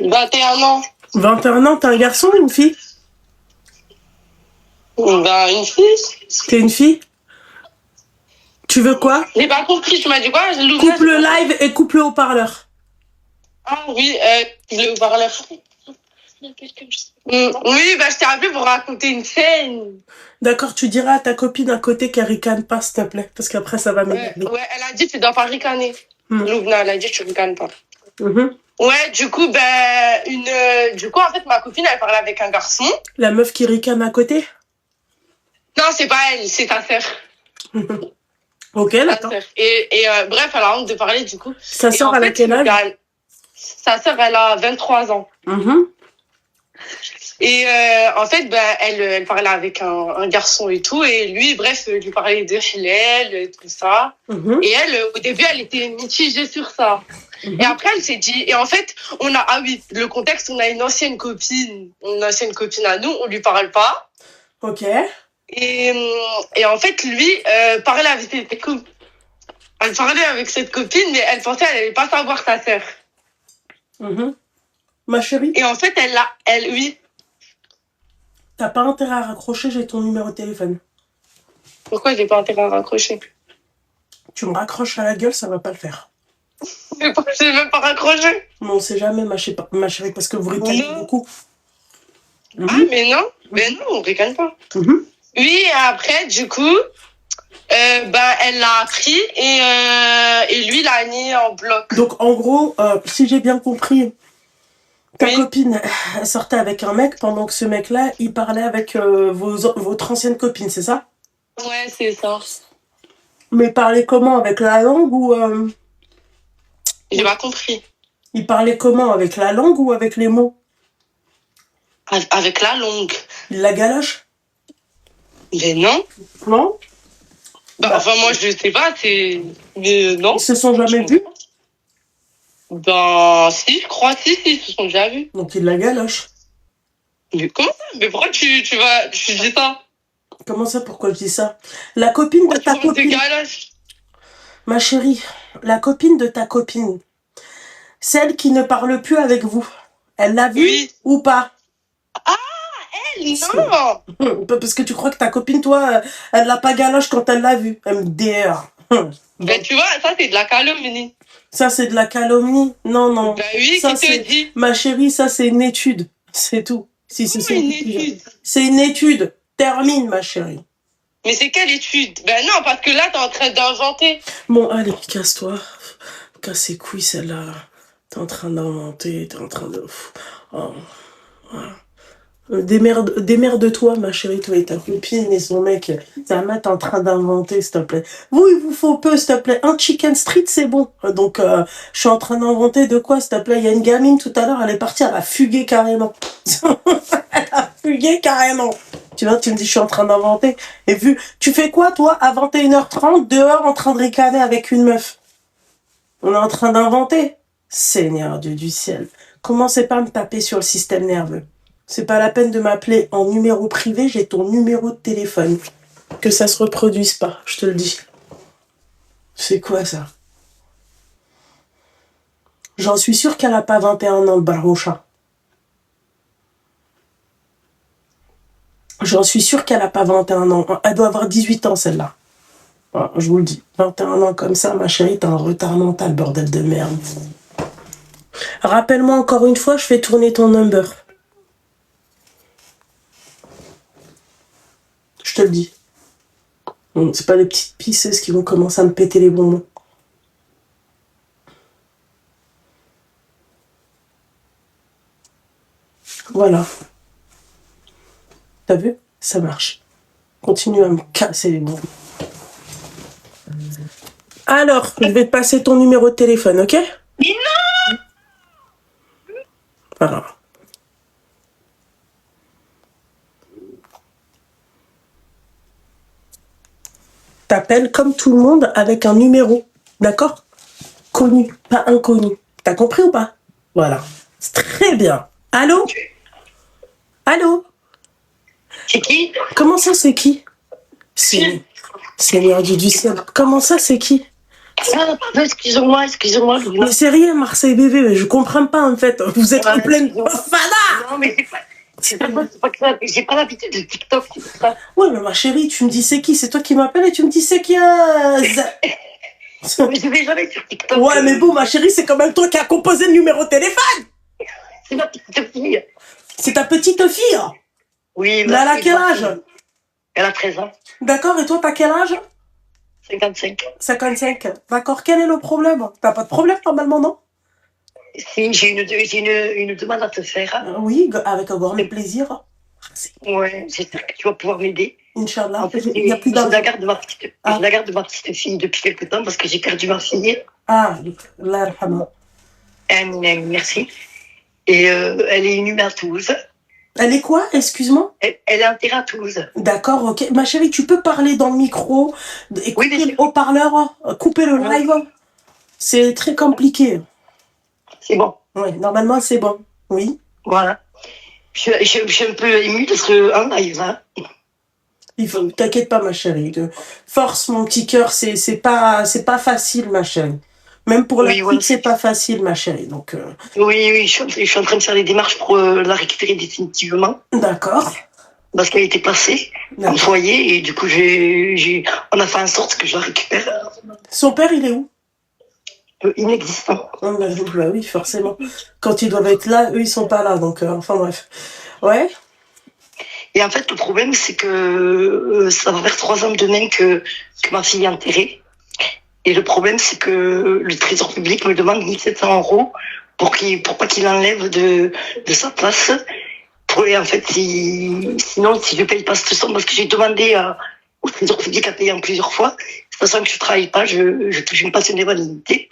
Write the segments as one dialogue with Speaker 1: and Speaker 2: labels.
Speaker 1: 21 ans.
Speaker 2: 21 ans, t'es un garçon ou une fille?
Speaker 1: Ben, une fille.
Speaker 2: T'es une fille? Tu veux quoi?
Speaker 1: J'ai pas compris, tu m'as dit quoi?
Speaker 2: Coupe le live et coupe le haut-parleur.
Speaker 1: Ah oui, le haut-parleur. Oui, bah je t'ai appelé pour raconter une scène.
Speaker 2: D'accord, tu diras à ta copine à côté qu'elle ricane pas, s'il te plaît, parce qu'après ça va m'énerver.
Speaker 1: Ouais, elle a dit tu dois pas ricaner. Loubna, elle a dit tu ricanes pas.
Speaker 2: Mhm.
Speaker 1: Ouais, du coup, en fait, ma copine, elle parlait avec un garçon.
Speaker 2: La meuf qui ricane à côté?
Speaker 1: Non, c'est pas elle, c'est ta sœur.
Speaker 2: Ok, d'accord.
Speaker 1: Et bref, elle a honte de parler, du coup.
Speaker 2: Sa sœur, elle a quel âge?
Speaker 1: Sa sœur, elle a 23 ans. Et en fait, elle parlait avec un garçon et tout. Et lui, bref, lui parlait de Hillel, tout ça. Et elle, au début, elle était mitigée sur ça. Et après, elle s'est dit... Et en fait, le contexte, on a une ancienne copine à nous, on lui parle pas.
Speaker 2: Ok.
Speaker 1: Et en fait, lui, parlait avec cette copine. Elle parlait avec cette copine, mais elle pensait qu'elle allait pas savoir sa sœur.
Speaker 2: Ma chérie.
Speaker 1: Et en fait, oui.
Speaker 2: T'as pas intérêt à raccrocher, j'ai ton numéro de téléphone.
Speaker 1: Pourquoi j'ai pas intérêt à raccrocher? Tu
Speaker 2: me raccroches à la gueule, ça va pas le faire.
Speaker 1: Mais j'ai même pas raccroché.
Speaker 2: Non, on sait jamais, ma chérie, parce que vous ricanez beaucoup.
Speaker 1: Ah, mais non, on ricane pas. Oui, et après, du coup, elle l'a pris et lui, il l'a mis en bloc.
Speaker 2: Donc, en gros, si j'ai bien compris, ta copine, elle sortait avec un mec pendant que ce mec-là, il parlait avec votre ancienne copine, c'est ça?
Speaker 1: Ouais, c'est ça.
Speaker 2: Mais parlait comment? Avec la langue ou...
Speaker 1: J'ai pas compris.
Speaker 2: Il parlait comment? Avec la langue ou avec les mots?
Speaker 1: Avec la langue.
Speaker 2: Il la galoche?
Speaker 1: Mais non.
Speaker 2: Non?
Speaker 1: Enfin, moi, je sais pas, mais non.
Speaker 2: Ils se sont jamais vus?
Speaker 1: Si, je crois, si, ils se sont déjà vus.
Speaker 2: Donc, il la galoche.
Speaker 1: Mais comment ça? Mais pourquoi tu dis ça?
Speaker 2: Comment ça, pourquoi je dis ça? La copine de ta copine. Ma chérie, la copine de ta copine, celle qui ne parle plus avec vous, elle l'a vue ou pas?
Speaker 1: Ah, elle, non.
Speaker 2: Parce que tu crois que ta copine, toi, elle l'a pas galoche quand elle l'a vue. MDR.
Speaker 1: Ben, tu vois, ça, c'est de la calomnie.
Speaker 2: Ça, c'est de la calomnie? Non, non.
Speaker 1: Ben oui,
Speaker 2: ça,
Speaker 1: qui te dit?
Speaker 2: Ma chérie, ça, c'est une étude. C'est tout. Si, c'est
Speaker 1: une étude.
Speaker 2: C'est une étude. Termine, ma chérie.
Speaker 1: Mais c'est quelle étude? Ben non, parce que là, t'es en train d'inventer.
Speaker 2: Bon, allez, casse-toi. Casse les couilles, celle-là. T'es en train d'inventer, t'es en train de... Oh. Démerde-toi, ma chérie, toi et ta copine et son mec. Ça va t'es en train d'inventer, s'il te plaît. Vous, il vous faut peu, s'il te plaît. Un chicken street, c'est bon. Donc, je suis en train d'inventer de quoi, s'il te plaît? Il y a une gamine tout à l'heure, elle est partie, elle a fugué carrément. Elle a fugué carrément. Tu vois, tu me dis, je suis en train d'inventer. Et tu fais quoi, toi, à 21h30, dehors, en train de ricaner avec une meuf? On est en train d'inventer. Seigneur Dieu du ciel. Commencez pas à me taper sur le système nerveux. C'est pas la peine de m'appeler en numéro privé, j'ai ton numéro de téléphone. Que ça se reproduise pas, je te le dis. C'est quoi ça? J'en suis sûre qu'elle a pas 21 ans de Baroucha. J'en suis sûre qu'elle a pas 21 ans. Elle doit avoir 18 ans, celle-là. Voilà, je vous le dis. 21 ans comme ça, ma chérie, t'as un retard mental, bordel de merde. Rappelle-moi encore une fois, je fais tourner ton number. Je te le dis. C'est pas les petites pisseuses qui vont commencer à me péter les bonbons. Voilà. T'as vu? Ça marche. Continue à me casser les bonbons. Alors, je vais te passer ton numéro de téléphone, ok?
Speaker 1: Mais non!
Speaker 2: Voilà. T'appelles comme tout le monde avec un numéro, d'accord? Connu, pas inconnu. T'as compris ou pas? Voilà. C'est très bien. Allô? Allô?
Speaker 1: C'est qui?
Speaker 2: Comment ça, c'est qui? Seigneur Dieu du ciel. Comment ça, c'est qui?
Speaker 1: Ah, pardon, excusez-moi.
Speaker 2: Mais c'est rien, Marseille bébé, mais je comprends pas en fait. Vous êtes en pleine fada.
Speaker 1: Non, mais c'est pas que ça. J'ai pas l'habitude de TikTok, c'est pour ça.
Speaker 2: Ouais, mais ma chérie, tu me dis c'est qui? C'est toi qui m'appelles et tu me dis c'est qui?
Speaker 1: Mais je vais jamais sur TikTok.
Speaker 2: Ouais, mais bon, ma chérie, c'est quand même toi qui as composé le numéro de téléphone.
Speaker 1: C'est ma petite fille.
Speaker 2: C'est ta petite fille?
Speaker 1: Oui,
Speaker 2: mais elle a quel âge?
Speaker 1: Elle a 13 ans.
Speaker 2: D'accord, et toi, t'as quel âge?
Speaker 1: 55.
Speaker 2: 55. D'accord, quel est le problème? T'as pas de problème normalement, non?
Speaker 1: Si, j'ai une demande à te faire.
Speaker 2: Oui, avec un grand plaisir.
Speaker 1: Ouais, j'espère que tu vas pouvoir m'aider.
Speaker 2: Inch'Allah.
Speaker 1: En fait,
Speaker 2: Il y a plus
Speaker 1: je la garde de ma petite fille depuis quelques temps parce que j'ai perdu ma fille.
Speaker 2: Ah, Allah yarhamha.
Speaker 1: Merci. Et elle est inhumée à Toulouse.
Speaker 2: Elle est quoi? Excuse-moi?
Speaker 1: Elle est enterrée à Toulouse.
Speaker 2: D'accord, ok. Ma chérie, tu peux parler dans le micro, écouter le haut-parleur, couper le live. C'est très compliqué.
Speaker 1: C'est bon.
Speaker 2: Oui, normalement, c'est bon. Oui.
Speaker 1: Voilà. Je suis un peu émue parce qu'en live, hein.
Speaker 2: T'inquiète pas, ma chérie. Force, mon petit cœur, c'est pas facile, ma chérie. Même pour la petite, c'est pas facile, ma chérie. Donc,
Speaker 1: Oui, je suis en train de faire les démarches pour la récupérer définitivement.
Speaker 2: D'accord.
Speaker 1: Parce qu'elle a été placée en foyer et du coup, on a fait en sorte que je la récupère.
Speaker 2: Son père, il est où?
Speaker 1: Inexistant.
Speaker 2: Bah oui, forcément. Quand ils doivent être là, eux, ils sont pas là. Donc, enfin bref. Ouais.
Speaker 1: Et en fait, le problème, c'est que ça va faire 3 ans demain que ma fille est enterrée. Et le problème, c'est que le trésor public me demande 1 700 € pour pas qu'il enlève de sa place. Et en fait, sinon, si je paye pas cette somme, parce que j'ai demandé au trésor public à payer en plusieurs fois, sachant que je travaille pas, je touche une pension d'invalidité.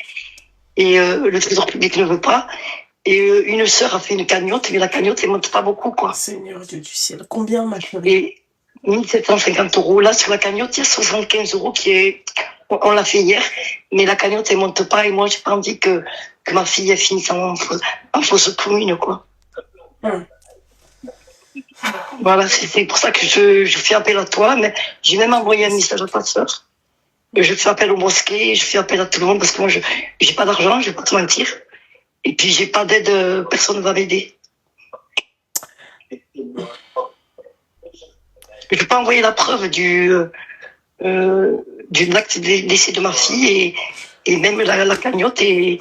Speaker 1: Et le trésor public ne veut pas. Et une sœur a fait une cagnotte, mais la cagnotte, elle monte pas beaucoup, quoi.
Speaker 2: Seigneur Dieu du ciel, combien, ma chérie?
Speaker 1: Et 1 750 €. Là, sur la cagnotte, il y a 75 € on l'a fait hier, mais la cagnotte, elle monte pas, et moi, j'ai pas envie que ma fille, elle finisse en fausse commune, quoi. Voilà, c'est pour ça que je fais appel à toi, mais j'ai même envoyé un message à ta sœur. Je fais appel aux mosquées, je fais appel à tout le monde, parce que moi, j'ai pas d'argent, je vais pas te mentir. Et puis, j'ai pas d'aide, personne ne va m'aider. Je peux pas envoyer la preuve du acte de décès de ma fille et même la cagnotte. Et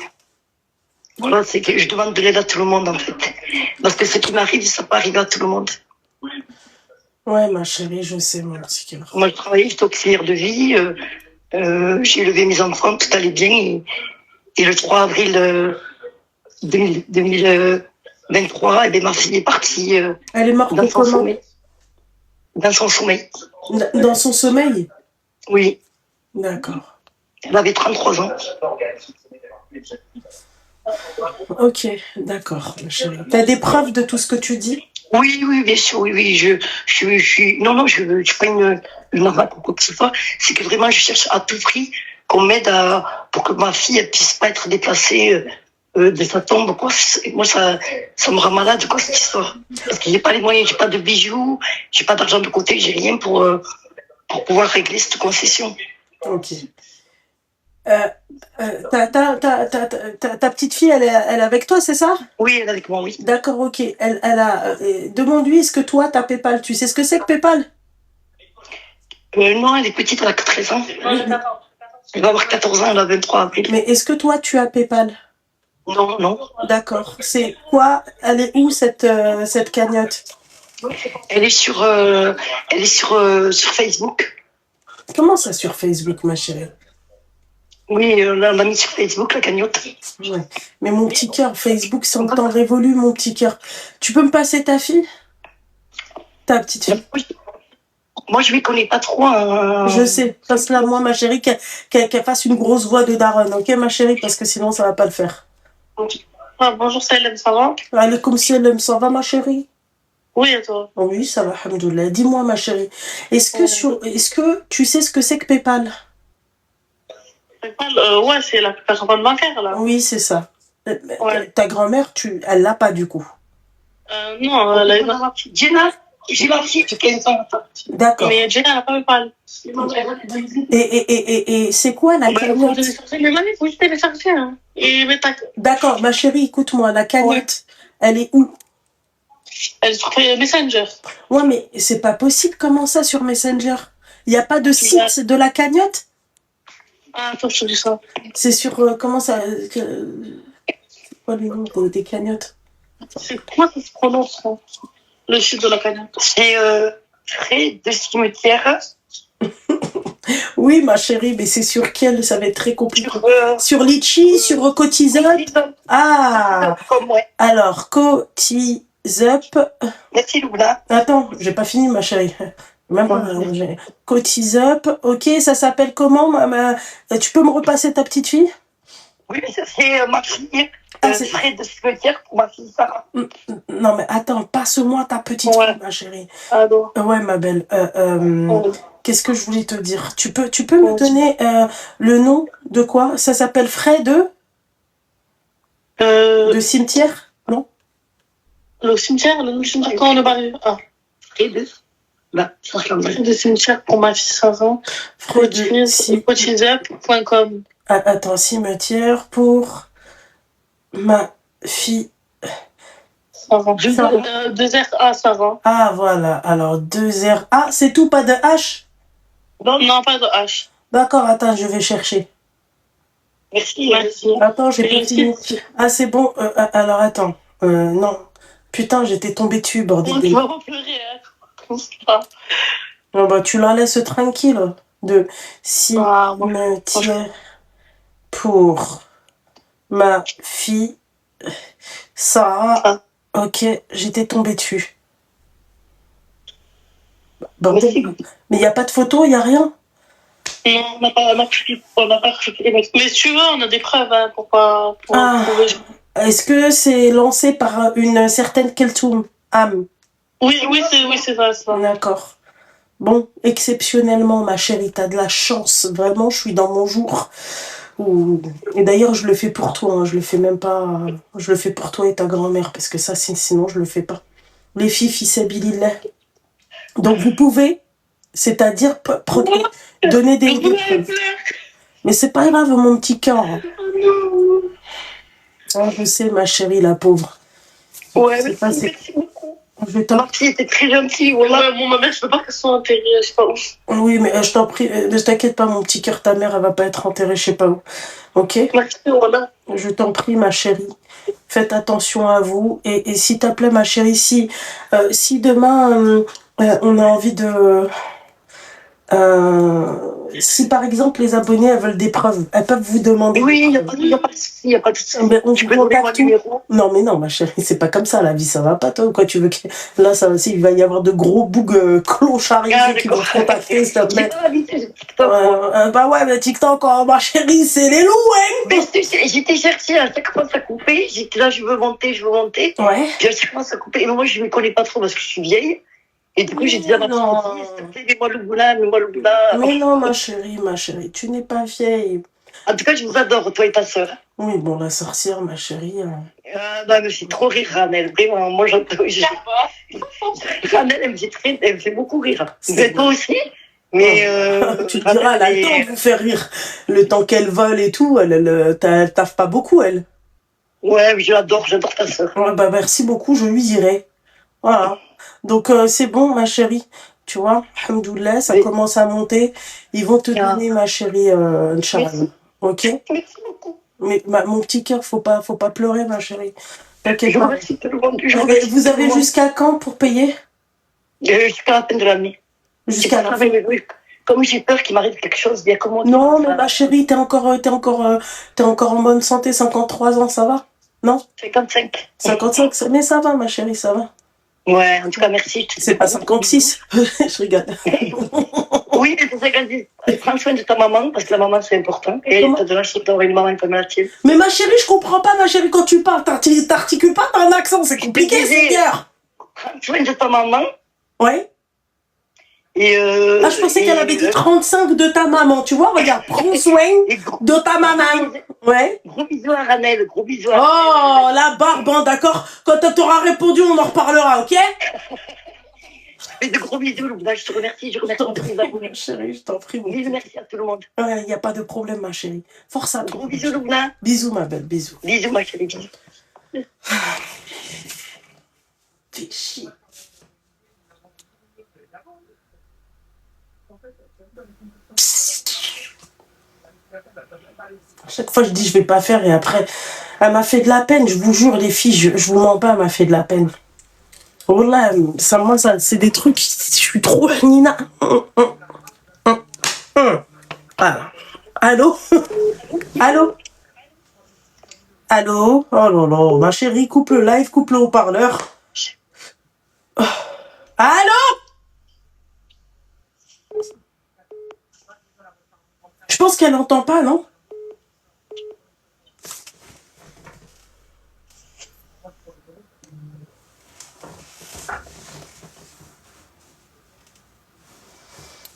Speaker 1: voilà, c'est que je demande de l'aide à tout le monde, en fait. Parce que ce qui m'arrive, ça peut arriver à tout le monde.
Speaker 2: Ouais, ma chérie, je sais, mon petit cœur.
Speaker 1: Moi, je travaillais, j'étais auxiliaire de vie. J'ai élevé mes enfants, tout allait bien. Et le 3 avril 2023, ma fille est partie.
Speaker 2: Elle est morte dans son sommeil.
Speaker 1: Dans son sommeil.
Speaker 2: Dans son sommeil?
Speaker 1: Oui.
Speaker 2: D'accord.
Speaker 1: Elle avait 33 ans.
Speaker 2: Ok, d'accord, ma chérie. T'as des preuves de tout ce que tu dis?
Speaker 1: Oui, bien sûr, oui. Je suis pas une arnaque ou quoi que ce soit. C'est que vraiment, je cherche à tout prix qu'on m'aide pour que ma fille, elle puisse pas être déplacée de sa tombe, quoi. Moi, ça me rend malade, quoi, cette histoire. Parce que j'ai pas les moyens, j'ai pas de bijoux, j'ai pas d'argent de côté, j'ai rien pour pouvoir régler cette concession.
Speaker 2: Ok. Ta petite fille, elle est avec toi, c'est ça?
Speaker 1: Oui, elle est avec moi, oui.
Speaker 2: D'accord, ok. Elle a. Demande-lui, est-ce que toi, t'as PayPal? Tu sais ce que c'est que PayPal?
Speaker 1: Non, elle est petite, elle a que 13 ans. Elle va avoir 14 ans, elle a 23 avril.
Speaker 2: Mais est-ce que toi, tu as PayPal?
Speaker 1: Non.
Speaker 2: D'accord. C'est quoi? Elle est où cette cagnotte?
Speaker 1: Elle est sur Facebook.
Speaker 2: Comment ça sur Facebook, ma chérie?
Speaker 1: Oui, on l'a mis sur Facebook, la cagnotte.
Speaker 2: Ouais. Mais mon petit cœur, Facebook, c'est en temps révolu, mon petit cœur. Tu peux me passer ta fille? Ta petite fille?
Speaker 1: Moi, je ne lui connais pas trop.
Speaker 2: Je sais. Passe-la moi, ma chérie, qu'elle fasse une grosse voix de daronne, ok, ma chérie? Parce que sinon, ça va pas le faire.
Speaker 1: Bonjour, Salem, ça va?
Speaker 2: Alaikum salam, ça va, ma chérie?
Speaker 1: Oui, et toi?
Speaker 2: Oui, ça va, alhamdoulilah. Dis-moi, ma chérie, est-ce que tu sais ce que c'est que PayPal?
Speaker 1: PayPal, ouais, c'est l'application bancaire, là.
Speaker 2: Oui, c'est ça.
Speaker 1: Ouais.
Speaker 2: Ta grand-mère, elle l'a pas, du coup?
Speaker 1: Non, elle a une Jenna? J'ai ma fille de 15 ans.
Speaker 2: D'accord.
Speaker 1: Mais Jenna, elle n'a pas me parlé.
Speaker 2: Et c'est quoi la cagnotte?
Speaker 1: Mais mamie, il faut juste télécharger. Hein.
Speaker 2: D'accord, ma chérie, écoute-moi, la cagnotte, elle est où?
Speaker 1: Elle est sur Messenger.
Speaker 2: Ouais, mais c'est pas possible, comment ça sur Messenger? Il n'y a pas de site de la cagnotte?
Speaker 1: Ah, attends, je te dis ça.
Speaker 2: C'est sur, comment ça... c'est quoi le nom des cagnottes?
Speaker 1: C'est quoi ça se prononce, hein, le site de la cagnotte? C'est frais de cimetière.
Speaker 2: Oui, ma chérie, mais c'est sur quel? Ça va être très compliqué. Sur Litchi, sur Cotiseup. Ah,
Speaker 1: Ouais.
Speaker 2: alors, Cotiseup.
Speaker 1: Merci, Loula.
Speaker 2: Attends, j'ai pas fini, ma chérie. Même pas. Cotiseup. Ok, ça s'appelle comment? Tu peux me repasser ta petite fille?
Speaker 1: Oui, mais ça, c'est ma fille. C'est frais de cimetière pour ma fille Sarah.
Speaker 2: Non, mais attends, passe-moi ta petite fille, ma chérie.
Speaker 1: Pardon.
Speaker 2: Ouais, ma belle. Qu'est-ce que je voulais te dire? Tu peux me donner le nom de quoi? Ça s'appelle frais de cimetière? Non?
Speaker 1: Le cimetière quand on est barré. Ah. Frais de cimetière pour ma fille Sarah. Cotiseup.com.
Speaker 2: Attends, cimetière pour ma fille
Speaker 1: Sarah. 2RA Sarah.
Speaker 2: Ah, voilà. Alors, 2RA, c'est tout, pas de H?
Speaker 1: Non, pas de H.
Speaker 2: D'accord, attends, je vais chercher.
Speaker 1: Merci.
Speaker 2: Attends, j'ai pas fini. Ah, c'est bon. Alors, attends. Non. Putain, j'étais tombée dessus, bordel.
Speaker 1: Tu vas pas pleurer, hein.
Speaker 2: Non, bah, tu la laisses tranquille. De cimetière pour ma fille Sarah. Ok, j'étais tombée dessus. Bordel. Mais il n'y a pas de photo, il n'y a rien?
Speaker 1: Non, on n'a pas rejeté. Mais si tu veux, on a des preuves hein, pour prouver.
Speaker 2: Est-ce que c'est lancé par une certaine Keltoum Am?
Speaker 1: Oui, c'est ça.
Speaker 2: D'accord. Bon, exceptionnellement, ma chérie, t'as de la chance. Vraiment, je suis dans mon jour. Et d'ailleurs, je le fais pour toi. Hein. Je le fais même pas. Je le fais pour toi et ta grand-mère parce que ça, sinon, je le fais pas. Les filles, fissabilillah. Donc, vous pouvez, c'est-à-dire donner des. Mais c'est pas grave, mon petit cœur. Ah, je sais, ma chérie, la pauvre.
Speaker 1: Ouais, merci beaucoup. Ma fille était très gentille. Voilà. Bon, ma mère, je veux pas qu'elle soit enterrée, je sais pas où.
Speaker 2: Oui, mais je t'en prie, ne t'inquiète pas, mon petit cœur, ta mère, elle va pas être enterrée, je sais pas où. Ok?
Speaker 1: Merci, voilà.
Speaker 2: Je t'en prie, ma chérie. Faites attention à vous. Et s'il te plaît, ma chérie, si demain, on a envie de... si par exemple les abonnés elles veulent des preuves, elles peuvent vous demander.
Speaker 1: Oui, il n'y a pas de souci,
Speaker 2: Mais on vous contacte tout. Non, mais non, ma chérie, c'est pas comme ça la vie, ça va pas toi. Quoi, tu veux que là, ça aussi, il va y avoir de gros bougs clochards qui vont te contacter, s'il te plaît. Bah ouais, mais TikTok, ma chérie, c'est les loups, hein.
Speaker 1: Mais j'étais cherchée à chaque fois ça coupait, j'étais là, je veux monter.
Speaker 2: Ouais.
Speaker 1: Puis à chaque fois ça coupait. Et moi, je ne me connais pas trop parce que je suis vieille. Et du coup, j'ai dit à ma fille, s'il te plaît, mets-moi le boulin.
Speaker 2: Mais non, ma chérie, tu n'es pas vieille.
Speaker 1: En tout cas, je vous adore, toi et ta sœur.
Speaker 2: Oui, bon, la sorcière, ma chérie.
Speaker 1: Non, mais c'est trop rire, Ranel. Vraiment, moi, j'adore. Ranel, elle me fait beaucoup rire. Mais toi aussi. Mais
Speaker 2: tu te diras, elle a le temps de vous faire rire. Le temps qu'elle vole et tout, elle taffe pas beaucoup, elle.
Speaker 1: Ouais, j'adore ta sœur.
Speaker 2: Ouais, bah, merci beaucoup, je lui dirai. Voilà. Donc, c'est bon, ma chérie. Tu vois, alhamdoulilah, ça commence à monter. Ils vont te donner, ma chérie, Inch'Allah. Ok?
Speaker 1: Merci beaucoup.
Speaker 2: Mais mon petit cœur, faut pas pleurer, ma chérie.
Speaker 1: Okay, remercie tout le monde.
Speaker 2: Vous avez jusqu'à quand pour payer?
Speaker 1: Jusqu'à la fin de l'année.
Speaker 2: Jusqu'à la fin.
Speaker 1: Comme j'ai peur qu'il m'arrive quelque chose, bien comment.
Speaker 2: Non, mais ma chérie, t'es encore en bonne santé, 53 ans, ça va? Non?
Speaker 1: 55.
Speaker 2: 55, mais ça va, ma chérie, ça va.
Speaker 1: Ouais, en tout cas, merci.
Speaker 2: C'est pas 56. Je rigole.
Speaker 1: Oui, c'est 56. Prends soin de ta maman, parce que la maman, c'est important. Et t'as de la chance d'avoir une maman comme la tienne.
Speaker 2: Mais ma chérie, je comprends pas, ma chérie, quand tu parles, t'articules pas par un accent, c'est compliqué, Seigneur.
Speaker 1: Prends soin de ta maman.
Speaker 2: Ouais.
Speaker 1: Et
Speaker 2: je pensais qu'elle avait dit 35 de ta maman, tu vois, regarde, prends soin de ta maman. Ouais.
Speaker 1: Gros bisous à Ranel, gros bisous à
Speaker 2: Oh, la barbe, hein, d'accord. Quand t'auras répondu, on en reparlera, ok?
Speaker 1: Mais de gros bisous, Loubna, je te remercie. Je remercie tous les abonnés.
Speaker 2: Chérie, je t'en prie.
Speaker 1: Bisous, merci à tout le monde.
Speaker 2: Il n'y a pas de problème, ma chérie. Force à toi.
Speaker 1: Gros bisous, Loubna.
Speaker 2: Bisous, ma belle, bisous.
Speaker 1: Bisous, ma chérie, bisous.
Speaker 2: Fais chier. À chaque fois, je dis je vais pas faire et après, elle m'a fait de la peine. Je vous jure, les filles, je vous mens pas, elle m'a fait de la peine. Voilà, ça, c'est des trucs, je suis trop Nina. Voilà. Allô? Allô? Allô? Oh là là, ma chérie, coupe le live, coupe le haut-parleur. Allô? Je pense qu'elle n'entend pas, non?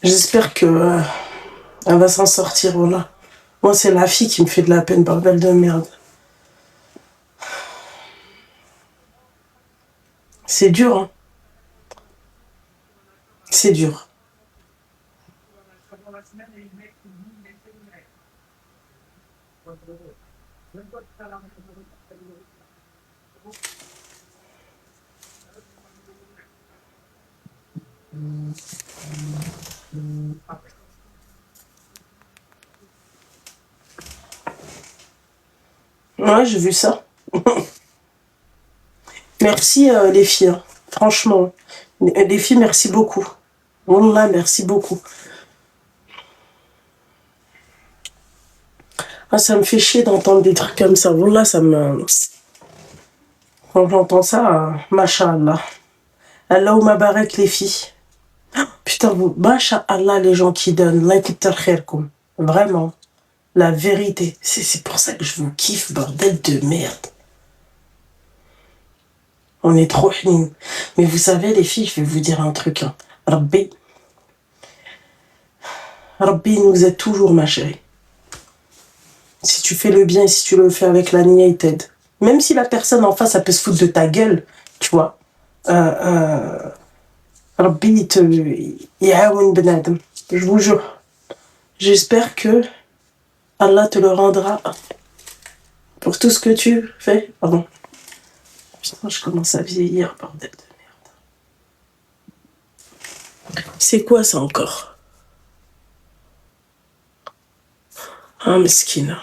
Speaker 2: J'espère que elle va s'en sortir, voilà. Moi, c'est la fille qui me fait de la peine, bordel de merde. C'est dur, hein. C'est dur. Ouais, j'ai vu ça. Merci les filles, hein. Franchement. Les filles, merci beaucoup. Wallah, merci beaucoup. Ah, ça me fait chier d'entendre des trucs comme ça. Wallah, ça me... Quand j'entends ça, Masha'Allah. Allahumma barak les filles. Putain, vous, Masha'Allah, les gens qui donnent. Vraiment. La vérité. C'est pour ça que je vous kiffe, bordel de merde. On est trop hnin. Mais vous savez, les filles, je vais vous dire un truc. Hein. Rabbi nous aide toujours, ma chérie. Si tu fais le bien et si tu le fais avec la nia, il t'aide. Même si la personne en face, elle peut se foutre de ta gueule, tu vois. Rabbi, il benadem. Je vous jure. J'espère que Allah te le rendra pour tout ce que tu fais. Pardon. Putain, je commence à vieillir, bordel de merde. C'est quoi ça encore? Ah, mesquine.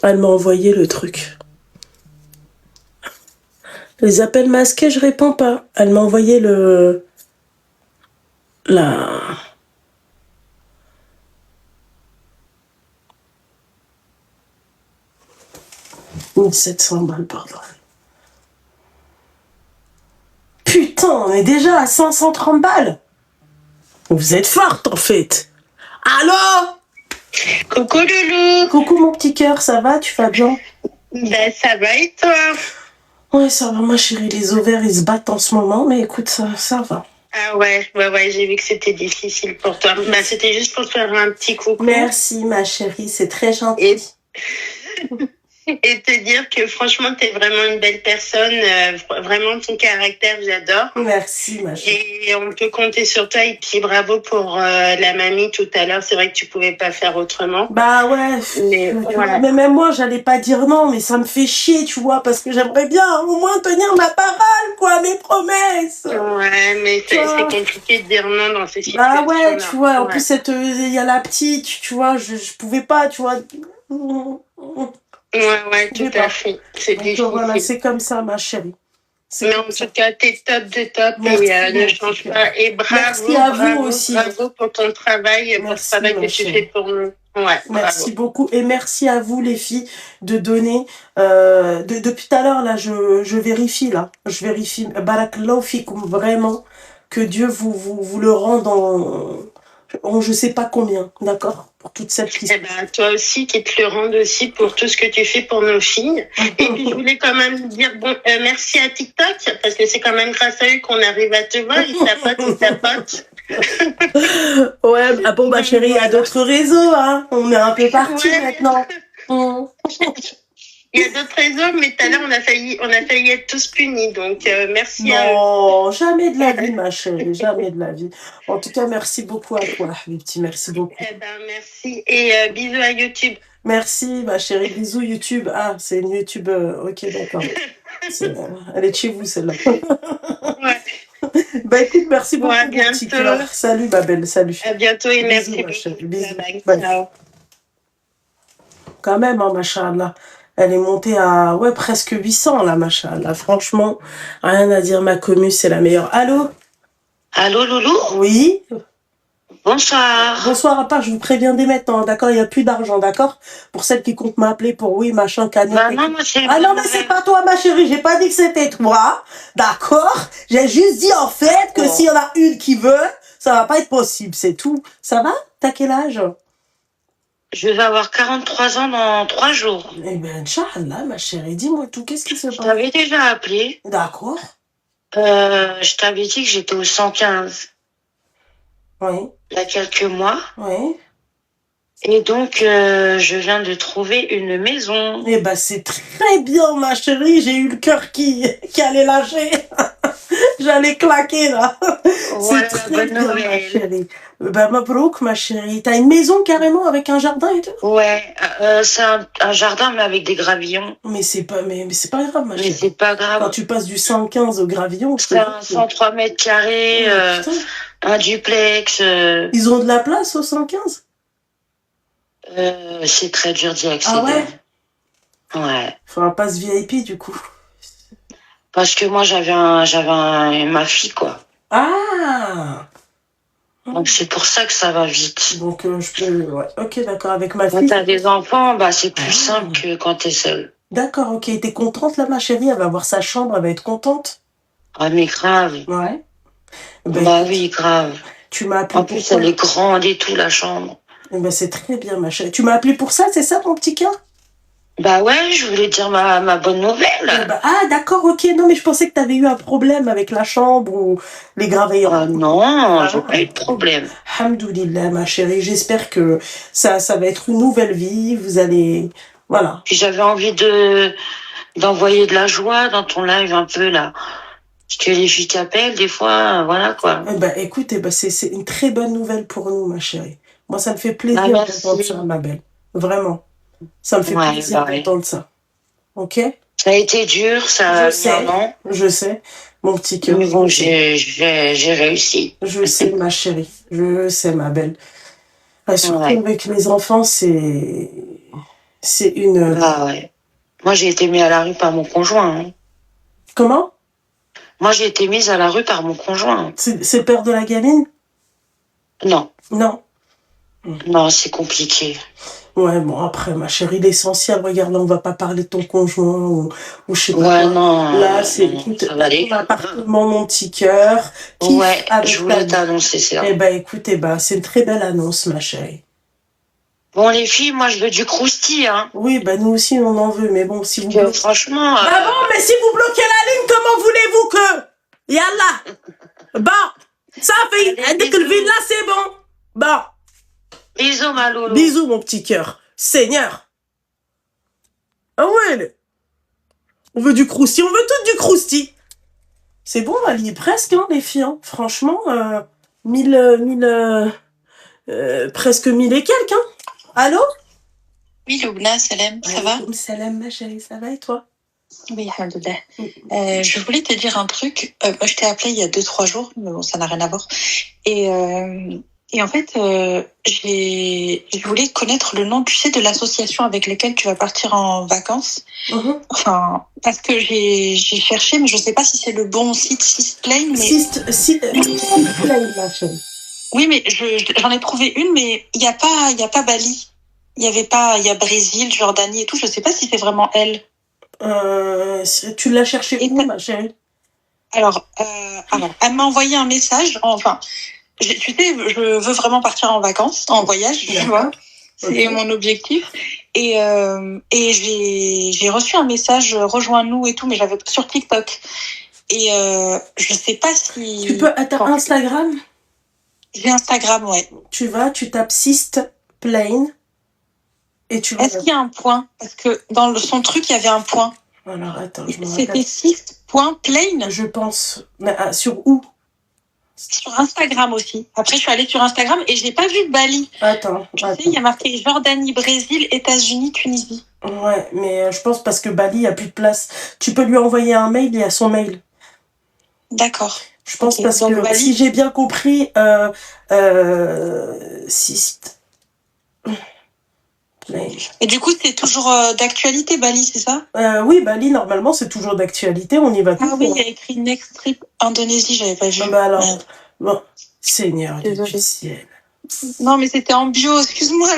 Speaker 2: Elle m'a envoyé le truc. Les appels masqués, je réponds pas. Elle m'a envoyé la... 1700 balles, pardon. Putain, on est déjà à 530 balles. Vous êtes forte, en fait. Allô?
Speaker 1: Coucou, Loulou.
Speaker 2: Coucou, mon petit cœur, ça va? Tu vas bien?
Speaker 1: Ben, ça va et toi?
Speaker 2: Ouais, ça va, ma chérie. Les ovaires, ils se battent en ce moment, mais écoute, ça va.
Speaker 1: Ah ouais, j'ai vu que c'était difficile pour toi. Bah, c'était juste pour te faire un petit coucou.
Speaker 2: Merci, ma chérie, c'est très gentil.
Speaker 1: Et te dire que franchement, t'es vraiment une belle personne. Vraiment, ton caractère, j'adore.
Speaker 2: Merci, ma chérie.
Speaker 1: Et on peut compter sur toi. Et puis, bravo pour la mamie tout à l'heure. C'est vrai que tu pouvais pas faire autrement.
Speaker 2: Bah ouais.
Speaker 1: Mais, voilà.
Speaker 2: Mais même moi, j'allais pas dire non, mais ça me fait chier, tu vois, parce que j'aimerais bien au moins tenir ma parole, quoi, mes promesses.
Speaker 1: Ouais, mais c'est compliqué de dire non dans ces situations.
Speaker 2: Bah ouais, tu vois, en plus, il y a la petite, tu vois, je pouvais pas, tu vois.
Speaker 1: Ouais, tout à fait. C'est difficile.
Speaker 2: Voilà, c'est comme ça, ma chérie.
Speaker 1: Mais en tout cas, t'es top de top. Ne change pas. Et bravo,
Speaker 2: merci à vous aussi.
Speaker 1: Bravo pour ton travail, pour le travail que tu fais pour nous. Ouais,
Speaker 2: merci beaucoup. Et merci à vous, les filles, de donner. Depuis tout à l'heure, là, je vérifie, là. Je vérifie. Barakallahu fikoum, vraiment. Que Dieu vous le rende en je sais pas combien, d'accord? Pour toute cette liste.
Speaker 1: Eh ben, toi aussi, qui te le rende aussi pour tout ce que tu fais pour nos filles. Et puis, je voulais quand même dire merci à TikTok, parce que c'est quand même grâce à eux qu'on arrive à te voir. Ils tapotent.
Speaker 2: Ouais, bah bon, ma chérie, il y a d'autres réseaux, hein. On est un peu partis maintenant.
Speaker 1: Il y a d'autres raisons, mais tout à l'heure, on a failli être tous punis. Donc, merci à eux.
Speaker 2: Non, jamais de la vie, ma chérie, jamais de la vie. En tout cas, merci beaucoup à toi, Habibti, merci beaucoup.
Speaker 1: Eh ben, merci. Et bisous à YouTube.
Speaker 2: Merci, ma chérie. Bisous, YouTube. Ah, c'est une YouTube. Ok, d'accord. Elle est chez vous, celle-là.
Speaker 1: Ouais.
Speaker 2: Bah écoute, merci beaucoup,
Speaker 1: Ouais, à
Speaker 2: mon
Speaker 1: bientôt.
Speaker 2: petit cœur. Salut, ma belle, salut.
Speaker 1: À bientôt et merci
Speaker 2: Bisous, ma
Speaker 1: beaucoup.
Speaker 2: chérie. Bisous.
Speaker 1: Bye
Speaker 2: Bye.
Speaker 1: bye. Ciao.
Speaker 2: Quand même, hein, machallah. Elle est montée à, ouais, presque 800, là, machallah. Franchement, rien à dire, ma commu, c'est la meilleure. Allô?
Speaker 1: Allô, Loulou?
Speaker 2: Oui?
Speaker 1: Bonsoir.
Speaker 2: Bonsoir, à part, je vous préviens dès maintenant, d'accord? Il n'y a plus d'argent, d'accord? Pour celles qui comptent m'appeler pour oui, machin, cagnotte.
Speaker 1: Bah non, moi, c'est...
Speaker 2: Ah non, mais c'est pas toi, ma chérie. J'ai pas dit que c'était toi. D'accord? J'ai juste dit, en fait, que s'il y en a une qui veut, ça va pas être possible, c'est tout. Ça va? T'as quel âge?
Speaker 1: Je vais avoir 43 ans dans 3 jours.
Speaker 2: Eh ben, Inch'Allah, ma chérie, dis-moi tout. Qu'est-ce qui se
Speaker 1: Je
Speaker 2: passe?
Speaker 1: t'avais déjà appelé.
Speaker 2: D'accord.
Speaker 1: Je t'avais dit que j'étais au 115
Speaker 2: Oui.
Speaker 1: il y a quelques mois.
Speaker 2: Oui.
Speaker 1: Et donc, je viens de trouver une maison.
Speaker 2: Eh ben, c'est très bien, ma chérie. J'ai eu le cœur qui allait lâcher. J'allais claquer, là.
Speaker 1: Voilà,
Speaker 2: C'est très
Speaker 1: bonne
Speaker 2: bien, ma
Speaker 1: nouvelle.
Speaker 2: chérie. Ben, mabrouk, ma chérie. T'as une maison carrément avec un jardin et tout?
Speaker 1: Ouais, c'est un jardin, mais avec des gravillons.
Speaker 2: Mais c'est pas grave, ma
Speaker 1: Mais
Speaker 2: chérie.
Speaker 1: c'est pas
Speaker 2: Quand
Speaker 1: grave.
Speaker 2: tu passes du 115 au gravillon, je te
Speaker 1: C'est
Speaker 2: jure
Speaker 1: un
Speaker 2: que-
Speaker 1: 103 mètres carrés,
Speaker 2: Oh, putain.
Speaker 1: un duplex.
Speaker 2: Ils ont de la place au 115?
Speaker 1: C'est très dur d'y accéder.
Speaker 2: Ah ouais?
Speaker 1: Ouais.
Speaker 2: Faut un passe VIP, du coup.
Speaker 1: Parce que moi, j'avais ma fille, quoi.
Speaker 2: Ah!
Speaker 1: Donc, c'est pour ça que ça va vite.
Speaker 2: Donc, je peux... Ouais. Ok, d'accord. Avec ma
Speaker 1: Quand
Speaker 2: fille...
Speaker 1: t'as des enfants, bah, c'est plus
Speaker 2: Ah.
Speaker 1: simple que quand t'es seule.
Speaker 2: D'accord, ok. T'es contente, là, ma chérie? Elle va avoir sa chambre, elle va être contente?
Speaker 1: Ah, mais grave.
Speaker 2: Ouais.
Speaker 1: Bah oui, grave.
Speaker 2: Tu m'as appelé
Speaker 1: En plus, elle est grande et tout, la chambre.
Speaker 2: Eh ben, c'est très bien, ma chérie. Tu m'as appelé pour ça, c'est ça, mon petit cœur?
Speaker 1: Bah ouais, je voulais dire ma bonne nouvelle.
Speaker 2: Ah, d'accord, ok. Non, mais je pensais que tu avais eu un problème avec la chambre ou les gravillons.
Speaker 1: Ah non, j'ai pas eu de problème.
Speaker 2: Alhamdoulilah, ma chérie. J'espère que ça va être une nouvelle vie. Vous allez... Voilà.
Speaker 1: Puis j'avais envie d'envoyer de la joie dans ton live un peu, là. Parce que les filles t'appellent, des fois, voilà, quoi.
Speaker 2: Eh ben, écoute, c'est une très bonne nouvelle pour nous, ma chérie. Moi, ça me fait plaisir
Speaker 1: Ah, merci.
Speaker 2: d'entendre ça, ma belle. Vraiment. Ça me fait
Speaker 1: Ouais,
Speaker 2: plaisir
Speaker 1: bah ouais.
Speaker 2: d'entendre ça. Ok?
Speaker 1: Ça a été dur, ça a
Speaker 2: Je
Speaker 1: mis
Speaker 2: sais.
Speaker 1: un an.
Speaker 2: Je sais, mon petit cœur.
Speaker 1: Mais bon, j'ai réussi.
Speaker 2: Je sais, ma chérie. Je sais, ma belle. Ah, surtout
Speaker 1: Ouais.
Speaker 2: avec les enfants, c'est une...
Speaker 1: Ah ouais. Moi, j'ai été mise à la rue par mon conjoint. Hein.
Speaker 2: Comment?
Speaker 1: Moi, j'ai été mise à la rue par mon conjoint.
Speaker 2: C'est le père de la gamine?
Speaker 1: Non,
Speaker 2: Non.
Speaker 1: non, c'est compliqué.
Speaker 2: Ouais, bon, après, ma chérie, l'essentiel, regarde, là, on va pas parler de ton conjoint ou je sais pas
Speaker 1: Ouais,
Speaker 2: quoi.
Speaker 1: non.
Speaker 2: Là, c'est,
Speaker 1: non,
Speaker 2: écoute,
Speaker 1: ça va aller.
Speaker 2: ton appartement, mon petit cœur. Kiffe
Speaker 1: Ouais,
Speaker 2: avec
Speaker 1: je
Speaker 2: ta
Speaker 1: voulais
Speaker 2: vie.
Speaker 1: t'annoncer ça.
Speaker 2: Eh ben, écoute, c'est une très belle annonce, ma chérie.
Speaker 1: Bon, les filles, moi, je veux du croustille, hein.
Speaker 2: Oui, bah, nous aussi, on en veut, mais bon, si vous
Speaker 1: Que,
Speaker 2: bloquez...
Speaker 1: franchement...
Speaker 2: Bah bon, mais si vous bloquez la ligne, comment voulez-vous que... Yallah. Bon, ça fait...
Speaker 1: Allez,
Speaker 2: Dès que le
Speaker 1: bisous.
Speaker 2: vide là, c'est bon. Bon.
Speaker 1: Bisous, ma loulou.
Speaker 2: Bisous, mon petit cœur. Seigneur. Ah ouais. On veut du crousti. On veut tout du crousti. C'est bon, on y est presque, hein, les filles. Hein. Franchement, 1000... presque 1000 et quelques, hein. Allô?
Speaker 3: Oui, Loubna, salam, ça va?
Speaker 2: Salam, ma chérie, ça va et toi?
Speaker 3: Oui, alhamdoulilah. Je voulais te dire un truc. Moi, je t'ai appelé il y a 2-3 jours, mais bon, ça n'a rien à voir. Et en fait, je voulais connaître le nom, tu sais, de l'association avec laquelle tu vas partir en vacances. Enfin, parce que j'ai cherché, mais je sais pas si c'est le bon site, Sistlane. Mais...
Speaker 2: Sistlane, ma chérie.
Speaker 3: Oui, mais j'en ai trouvé une, mais il y a pas Bali. Il y a Brésil, Jordanie et tout. Je sais pas si c'est vraiment elle.
Speaker 2: Tu l'as cherché où, ma chérie?
Speaker 3: Alors, elle m'a envoyé un message. Enfin, tu sais, je veux vraiment partir en vacances, en voyage, tu vois. C'est mon objectif. Et j'ai reçu un message, rejoins-nous et tout, mais j'avais sur TikTok. Et je sais pas si...
Speaker 2: Tu peux... T'as Instagram?
Speaker 3: J'ai Instagram, ouais.
Speaker 2: Tu tapes Sistlane. Et tu
Speaker 3: Est-ce qu'il y a un point? Parce que dans son truc, il y avait un point.
Speaker 2: Alors, attends, je me
Speaker 3: C'était
Speaker 2: rappelle.
Speaker 3: 6 points plain.
Speaker 2: Je pense. Mais, sur où?
Speaker 3: Sur Instagram aussi. Après, je suis allée sur Instagram et j'ai pas vu Bali.
Speaker 2: Attends.
Speaker 3: Tu sais, il y a marqué Jordanie, Brésil, États-Unis, Tunisie.
Speaker 2: Ouais, mais je pense parce que Bali, il n'y a plus de place. Tu peux lui envoyer un mail, il y a son mail.
Speaker 3: D'accord.
Speaker 2: Je pense
Speaker 3: Ok,
Speaker 2: parce
Speaker 3: donc
Speaker 2: que
Speaker 3: Bali.
Speaker 2: si j'ai bien compris, si...
Speaker 3: Et du coup, c'est toujours d'actualité, Bali, c'est ça?
Speaker 2: Oui, Bali, normalement, c'est toujours d'actualité, on y va tout.
Speaker 3: Ah oui, il y a écrit Next Trip Indonésie, j'avais pas vu.
Speaker 2: Bah alors,
Speaker 3: Merde.
Speaker 2: bon, Seigneur du
Speaker 3: Désolée.
Speaker 2: ciel.
Speaker 3: Non, mais c'était en bio, excuse-moi.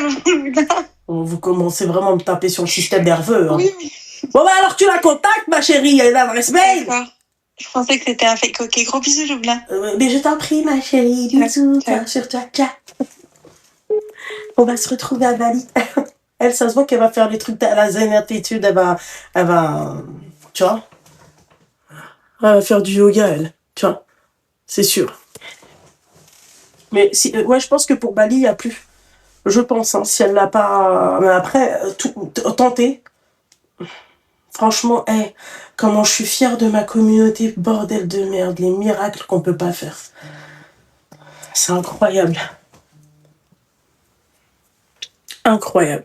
Speaker 2: Vous commencez vraiment à me taper sur le système nerveux. Hein.
Speaker 3: Oui, oui.
Speaker 2: Bon, bah alors tu la contactes, ma chérie, il y a une adresse mail.
Speaker 3: D'accord. Je pensais que c'était un fake. Ok, gros bisous, Loubla.
Speaker 2: Mais je t'en prie, ma chérie, bisous,
Speaker 3: Ciao.
Speaker 2: sur toi, ciao. On va se retrouver à Bali. Elle, ça se voit qu'elle va faire les trucs à la zen attitude, elle va, tu vois, elle va faire du yoga, elle, tu vois, c'est sûr. Mais si, ouais, je pense que pour Bali, il n'y a plus. Je pense, hein, si elle l'a pas. Mais après, tenter. Franchement, comment je suis fière de ma communauté, bordel de merde, les miracles qu'on peut pas faire. C'est incroyable. Incroyable.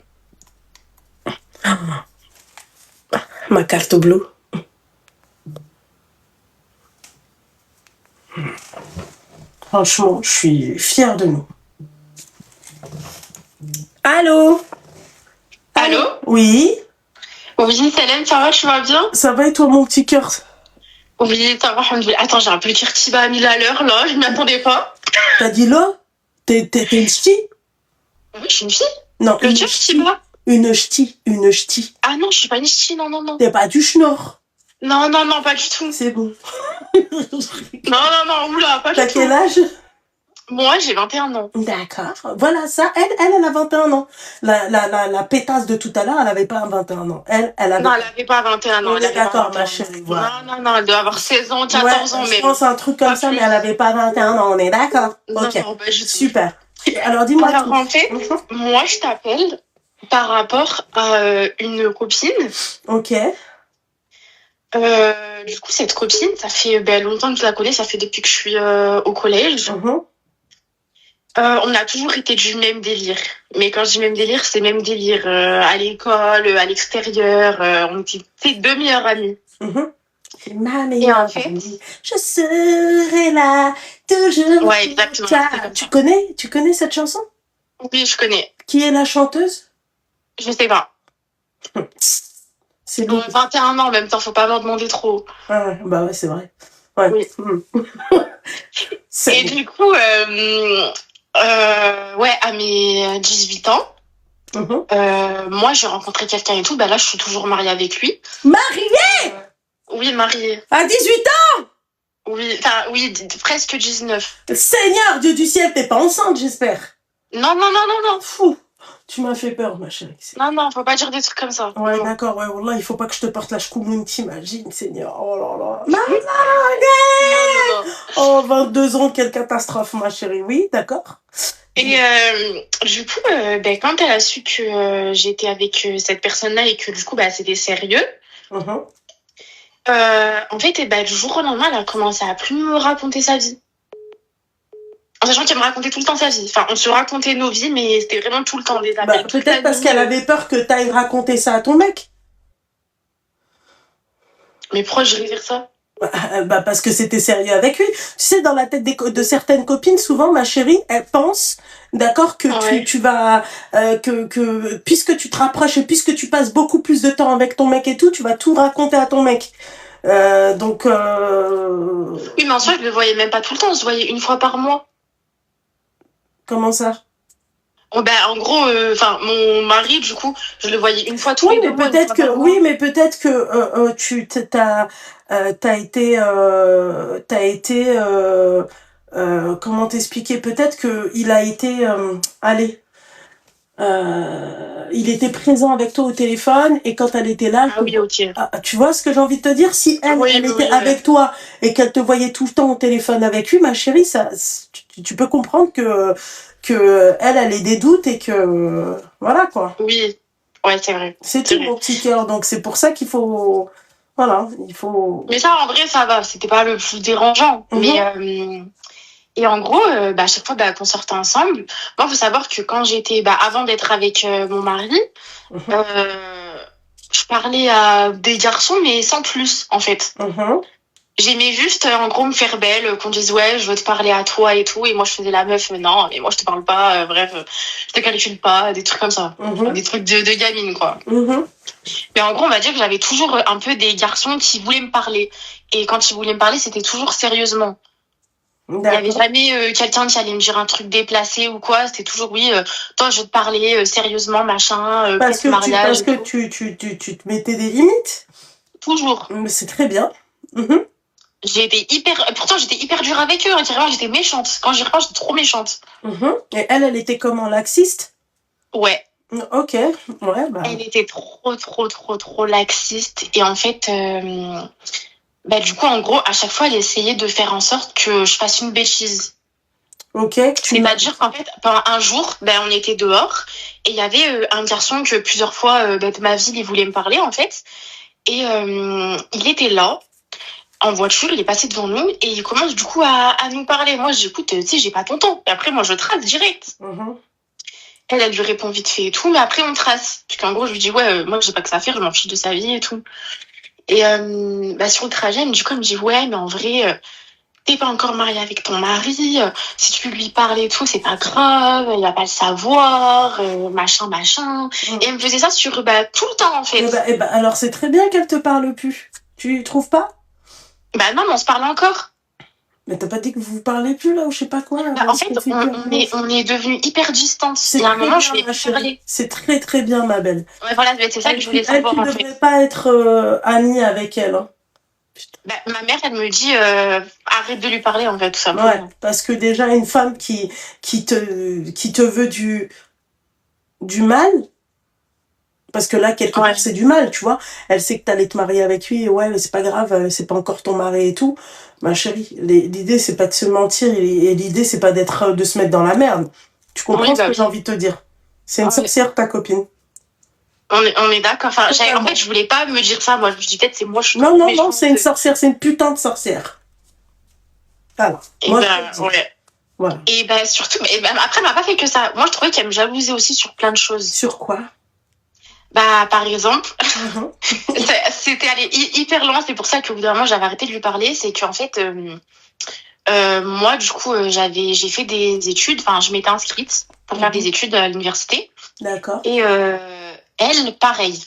Speaker 2: Ma carte bleue. Franchement, je suis fière de nous. Allô?
Speaker 1: Allô?
Speaker 2: Oui?
Speaker 1: Oui, Salem, ça va, tu vas bien?
Speaker 2: Ça va et toi, mon petit cœur?
Speaker 1: Oui, ça va, alhamdoulilah. Attends, j'ai un peu dire qui m'a mis à l'heure, là, je m'y attendais pas.
Speaker 2: T'as dit là? T'es une ch'ti?
Speaker 1: Oui, je suis une fille.
Speaker 2: Non,
Speaker 1: Le dur, qui m'a?
Speaker 2: une ch'ti.
Speaker 1: Ah non, je suis pas une ch'ti, non.
Speaker 2: T'es pas du schnorr.
Speaker 1: Non, pas du tout.
Speaker 2: C'est bon.
Speaker 1: Non, oula, pas du tout.
Speaker 2: T'as quel âge?
Speaker 1: Moi, j'ai 21 ans.
Speaker 2: D'accord. Voilà, ça, elle a 21 ans. La pétasse de tout à l'heure, elle avait pas 21 ans. Elle avait...
Speaker 1: Non, elle avait pas 21 ans.
Speaker 2: On
Speaker 1: Elle
Speaker 2: est
Speaker 1: avait
Speaker 2: d'accord,
Speaker 1: 21
Speaker 2: ma
Speaker 1: ans.
Speaker 2: chérie, voilà.
Speaker 1: Non, elle doit avoir 16 ans, 14 ans,
Speaker 2: je
Speaker 1: mais.
Speaker 2: pense un truc comme
Speaker 1: pas
Speaker 2: ça,
Speaker 1: plus.
Speaker 2: mais elle avait pas 21 ans, on est d'accord?
Speaker 1: Non,
Speaker 2: Ok,
Speaker 1: pas du tout.
Speaker 2: super. Alors, dis-moi
Speaker 1: Alors,
Speaker 2: tout.
Speaker 1: en fait, moi, je t'appelle par rapport à une copine.
Speaker 2: Ok.
Speaker 1: Du coup, cette copine, ça fait longtemps que je la connais, ça fait depuis que je suis au collège. On a toujours été du même délire. Mais quand je dis même délire, c'est même délire à l'école, à l'extérieur. On était deux meilleures amies.
Speaker 2: Ma meilleure amie, je serai là, toujours.
Speaker 1: Ouais, exactement.
Speaker 2: Tu connais cette chanson?
Speaker 1: Oui, je connais.
Speaker 2: Qui est la chanteuse?
Speaker 1: Je sais pas.
Speaker 2: C'est bon.
Speaker 1: 21 ans en même temps, faut pas m'en demander trop.
Speaker 2: Ah, bah ouais, c'est vrai. Ouais.
Speaker 1: Oui. Et du coup, à mes 18 ans, moi j'ai rencontré quelqu'un et tout, là je suis toujours mariée avec lui.
Speaker 2: Mariée?
Speaker 1: Oui, mariée.
Speaker 2: À 18 ans?
Speaker 1: Oui, presque 19.
Speaker 2: Seigneur Dieu du ciel, t'es pas enceinte, j'espère.
Speaker 1: Non.
Speaker 2: Fou. Tu m'as fait peur, ma chérie.
Speaker 1: Non, faut pas dire des trucs comme ça.
Speaker 2: Ouais,
Speaker 1: non.
Speaker 2: D'accord, ouais, wallah, il faut pas que je te porte la chkoumoune, t'imagines, Seigneur. Oh là là.
Speaker 1: Non.
Speaker 2: Oh, 22 ans, quelle catastrophe, ma chérie. Oui, d'accord.
Speaker 1: Et du coup, quand elle a su que j'étais avec cette personne-là et que du coup, c'était sérieux, en fait, du jour au lendemain, elle a commencé à plus me raconter sa vie. En sachant qu'elle me racontait tout le temps sa vie. Enfin, on se racontait nos vies, mais c'était vraiment tout le temps des appels.
Speaker 2: Peut-être parce qu'elle avait peur que t'ailles raconter ça à ton mec.
Speaker 1: Mais pourquoi je vais dire ça?
Speaker 2: Parce que c'était sérieux avec lui. Tu sais, dans la tête de certaines copines, souvent, ma chérie, elle pense, d'accord, que tu vas, que puisque tu te rapproches et puisque tu passes beaucoup plus de temps avec ton mec et tout, tu vas tout raconter à ton mec.
Speaker 1: Oui, mais en soi, je le voyais même pas tout le temps. On se voyait une fois par mois.
Speaker 2: Comment ça?
Speaker 1: En gros, mon mari, du coup, je le voyais une fois tous les 2 mois.
Speaker 2: Mais peut-être que t'as été comment t'expliquer? Peut-être que il a été il était présent avec toi au téléphone et quand elle était là,
Speaker 1: oui, ok.
Speaker 2: Tu vois ce que j'ai envie de te dire? Si elle était avec toi et qu'elle te voyait tout le temps au téléphone avec lui, ma chérie, tu peux comprendre que elle ait des doutes et que voilà quoi.
Speaker 1: Oui. Ouais, c'est vrai.
Speaker 2: C'est tout, mon petit cœur. Donc, c'est pour ça qu'il faut... Voilà, il faut...
Speaker 1: Mais ça, en vrai, ça va. C'était pas le plus dérangeant. Mais... Et en gros, à chaque fois qu'on sortait ensemble, moi, faut savoir que quand j'étais... avant d'être avec mon mari, je parlais à des garçons, mais sans plus, en fait. J'aimais juste, en gros, me faire belle, qu'on dise, ouais, je veux te parler à toi et tout. Et moi, je faisais la meuf, non, mais moi, je te parle pas, bref, je te calcule pas, des trucs comme ça. Des trucs de gamine, quoi. Mais en gros, on va dire que j'avais toujours un peu des garçons qui voulaient me parler. Et quand ils voulaient me parler, c'était toujours sérieusement. Il n'y avait jamais quelqu'un qui allait me dire un truc déplacé ou quoi. C'était toujours, oui, toi, je veux te parler sérieusement, machin,
Speaker 2: parce que
Speaker 1: mariage.
Speaker 2: Parce que tu te mettais des limites.
Speaker 1: Toujours.
Speaker 2: Mais c'est très bien.
Speaker 1: Pourtant, j'étais hyper dure avec eux. Hein, carrément, j'étais méchante. Quand j'y repense, j'étais trop méchante.
Speaker 2: Et elle était comment, laxiste?
Speaker 1: Ouais.
Speaker 2: Ok, ouais,
Speaker 1: Elle était trop laxiste. Et en fait, du coup, en gros, à chaque fois, elle essayait de faire en sorte que je fasse une bêtise.
Speaker 2: Ok.
Speaker 1: C'est-à-dire qu'en fait, pendant un jour, on était dehors et il y avait un garçon que plusieurs fois de ma vie, il voulait me parler, en fait. Et il était là, en voiture, il est passé devant nous et il commence du coup à nous parler. Moi, j'écoute, tu sais, j'ai pas ton temps. Et après, moi, je trace direct. Elle lui répond vite fait et tout, mais après, on trace. Parce qu'en gros, je lui dis, ouais, moi, j'ai pas que ça à faire, je m'en fiche de sa vie et tout. Et sur le trajet, du coup, elle me dit, ouais, mais en vrai, t'es pas encore mariée avec ton mari, si tu lui parles et tout, c'est pas grave, il va pas le savoir, machin. Et elle me faisait ça sur tout le temps, en fait.
Speaker 2: Alors, c'est très bien qu'elle te parle plus. Tu trouves pas?
Speaker 1: Non, mais on se parle encore.
Speaker 2: Mais t'as pas dit que vous vous parlez plus, là, ou je sais pas quoi, là,
Speaker 1: en fait, on est devenus hyper distantes. Il y a un moment, je lui ai plus parlé.
Speaker 2: C'est très, très bien, ma belle.
Speaker 1: Ouais, voilà, c'est ça que je voulais savoir, en fait.
Speaker 2: Tu devrais pas être amie avec elle, hein.
Speaker 1: Ma mère, elle me dit, arrête de lui parler, en fait, tout simplement.
Speaker 2: Ouais, parce que déjà, une femme qui te veut du mal, parce que là, quelque part, c'est du mal, tu vois. Elle sait que t'allais te marier avec lui, et ouais, mais c'est pas grave, c'est pas encore ton mari et tout. Ma chérie, l'idée, c'est pas de se mentir, et l'idée, c'est pas de se mettre dans la merde. Tu comprends ce que j'ai envie de te dire? C'est une sorcière, ta copine.
Speaker 1: On est d'accord. Enfin, en fait, je voulais pas me dire ça, moi. Je me dis, peut-être, c'est moi, je suis
Speaker 2: Non, c'est une sorcière, c'est une putain de sorcière. Voilà.
Speaker 1: Et ouais. Voilà. Et surtout, après, elle m'a pas fait que ça. Moi, je trouvais qu'elle me jalousait aussi sur plein de choses.
Speaker 2: Sur quoi?
Speaker 1: Par exemple, c'était allé hyper loin, c'est pour ça qu'au bout d'un moment, j'avais arrêté de lui parler. C'est qu'en fait, moi, du coup, j'ai fait des études, enfin, je m'étais inscrite pour faire des études à l'université.
Speaker 2: D'accord.
Speaker 1: Et elle, pareil.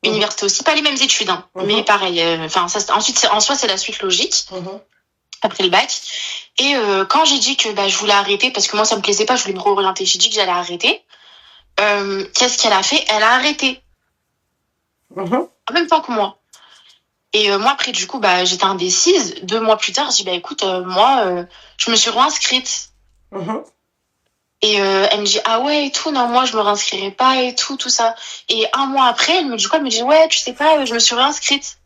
Speaker 1: Université aussi, pas les mêmes études, hein, mais pareil. Ensuite, en soi, c'est la suite logique, après le bac. Et quand j'ai dit que je voulais arrêter, parce que moi, ça me plaisait pas, je voulais me réorienter, j'ai dit que j'allais arrêter. Qu'est-ce qu'elle a fait? Elle a arrêté. En même temps que moi. Et moi, après, du coup, j'étais indécise. 2 mois plus tard, je dis, écoute, moi, je me suis réinscrite. Et elle me dit, ah ouais, et tout, non, moi, je me réinscrirai pas, et tout ça. Et 1 mois après, elle me dit quoi? Elle me dit, ouais, tu sais pas, je me suis réinscrite.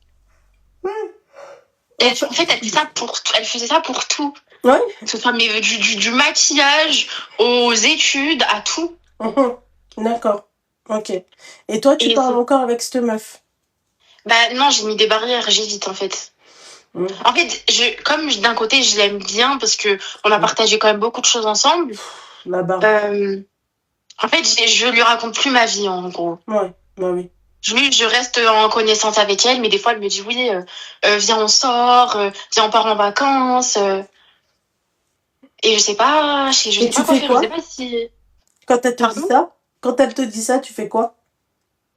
Speaker 1: Et en fait, elle faisait ça pour tout.
Speaker 2: Ouais.
Speaker 1: Que ce soit du maquillage aux études, à tout.
Speaker 2: D'accord. Ok. Et toi, tu parles encore avec cette meuf?
Speaker 1: Non, j'ai mis des barrières, j'hésite en fait. En fait, comme d'un côté, je l'aime bien parce que on a partagé quand même beaucoup de choses ensemble. En fait, je lui raconte plus ma vie, en gros.
Speaker 2: Ouais, oui.
Speaker 1: Je reste en connaissance avec elle, mais des fois, elle me dit, oui, viens, on sort, viens, on part en vacances. Et je sais pas, je sais pas quoi faire, je sais pas si...
Speaker 2: Quand elle te dit ça? Quand elle te dit ça, tu fais quoi?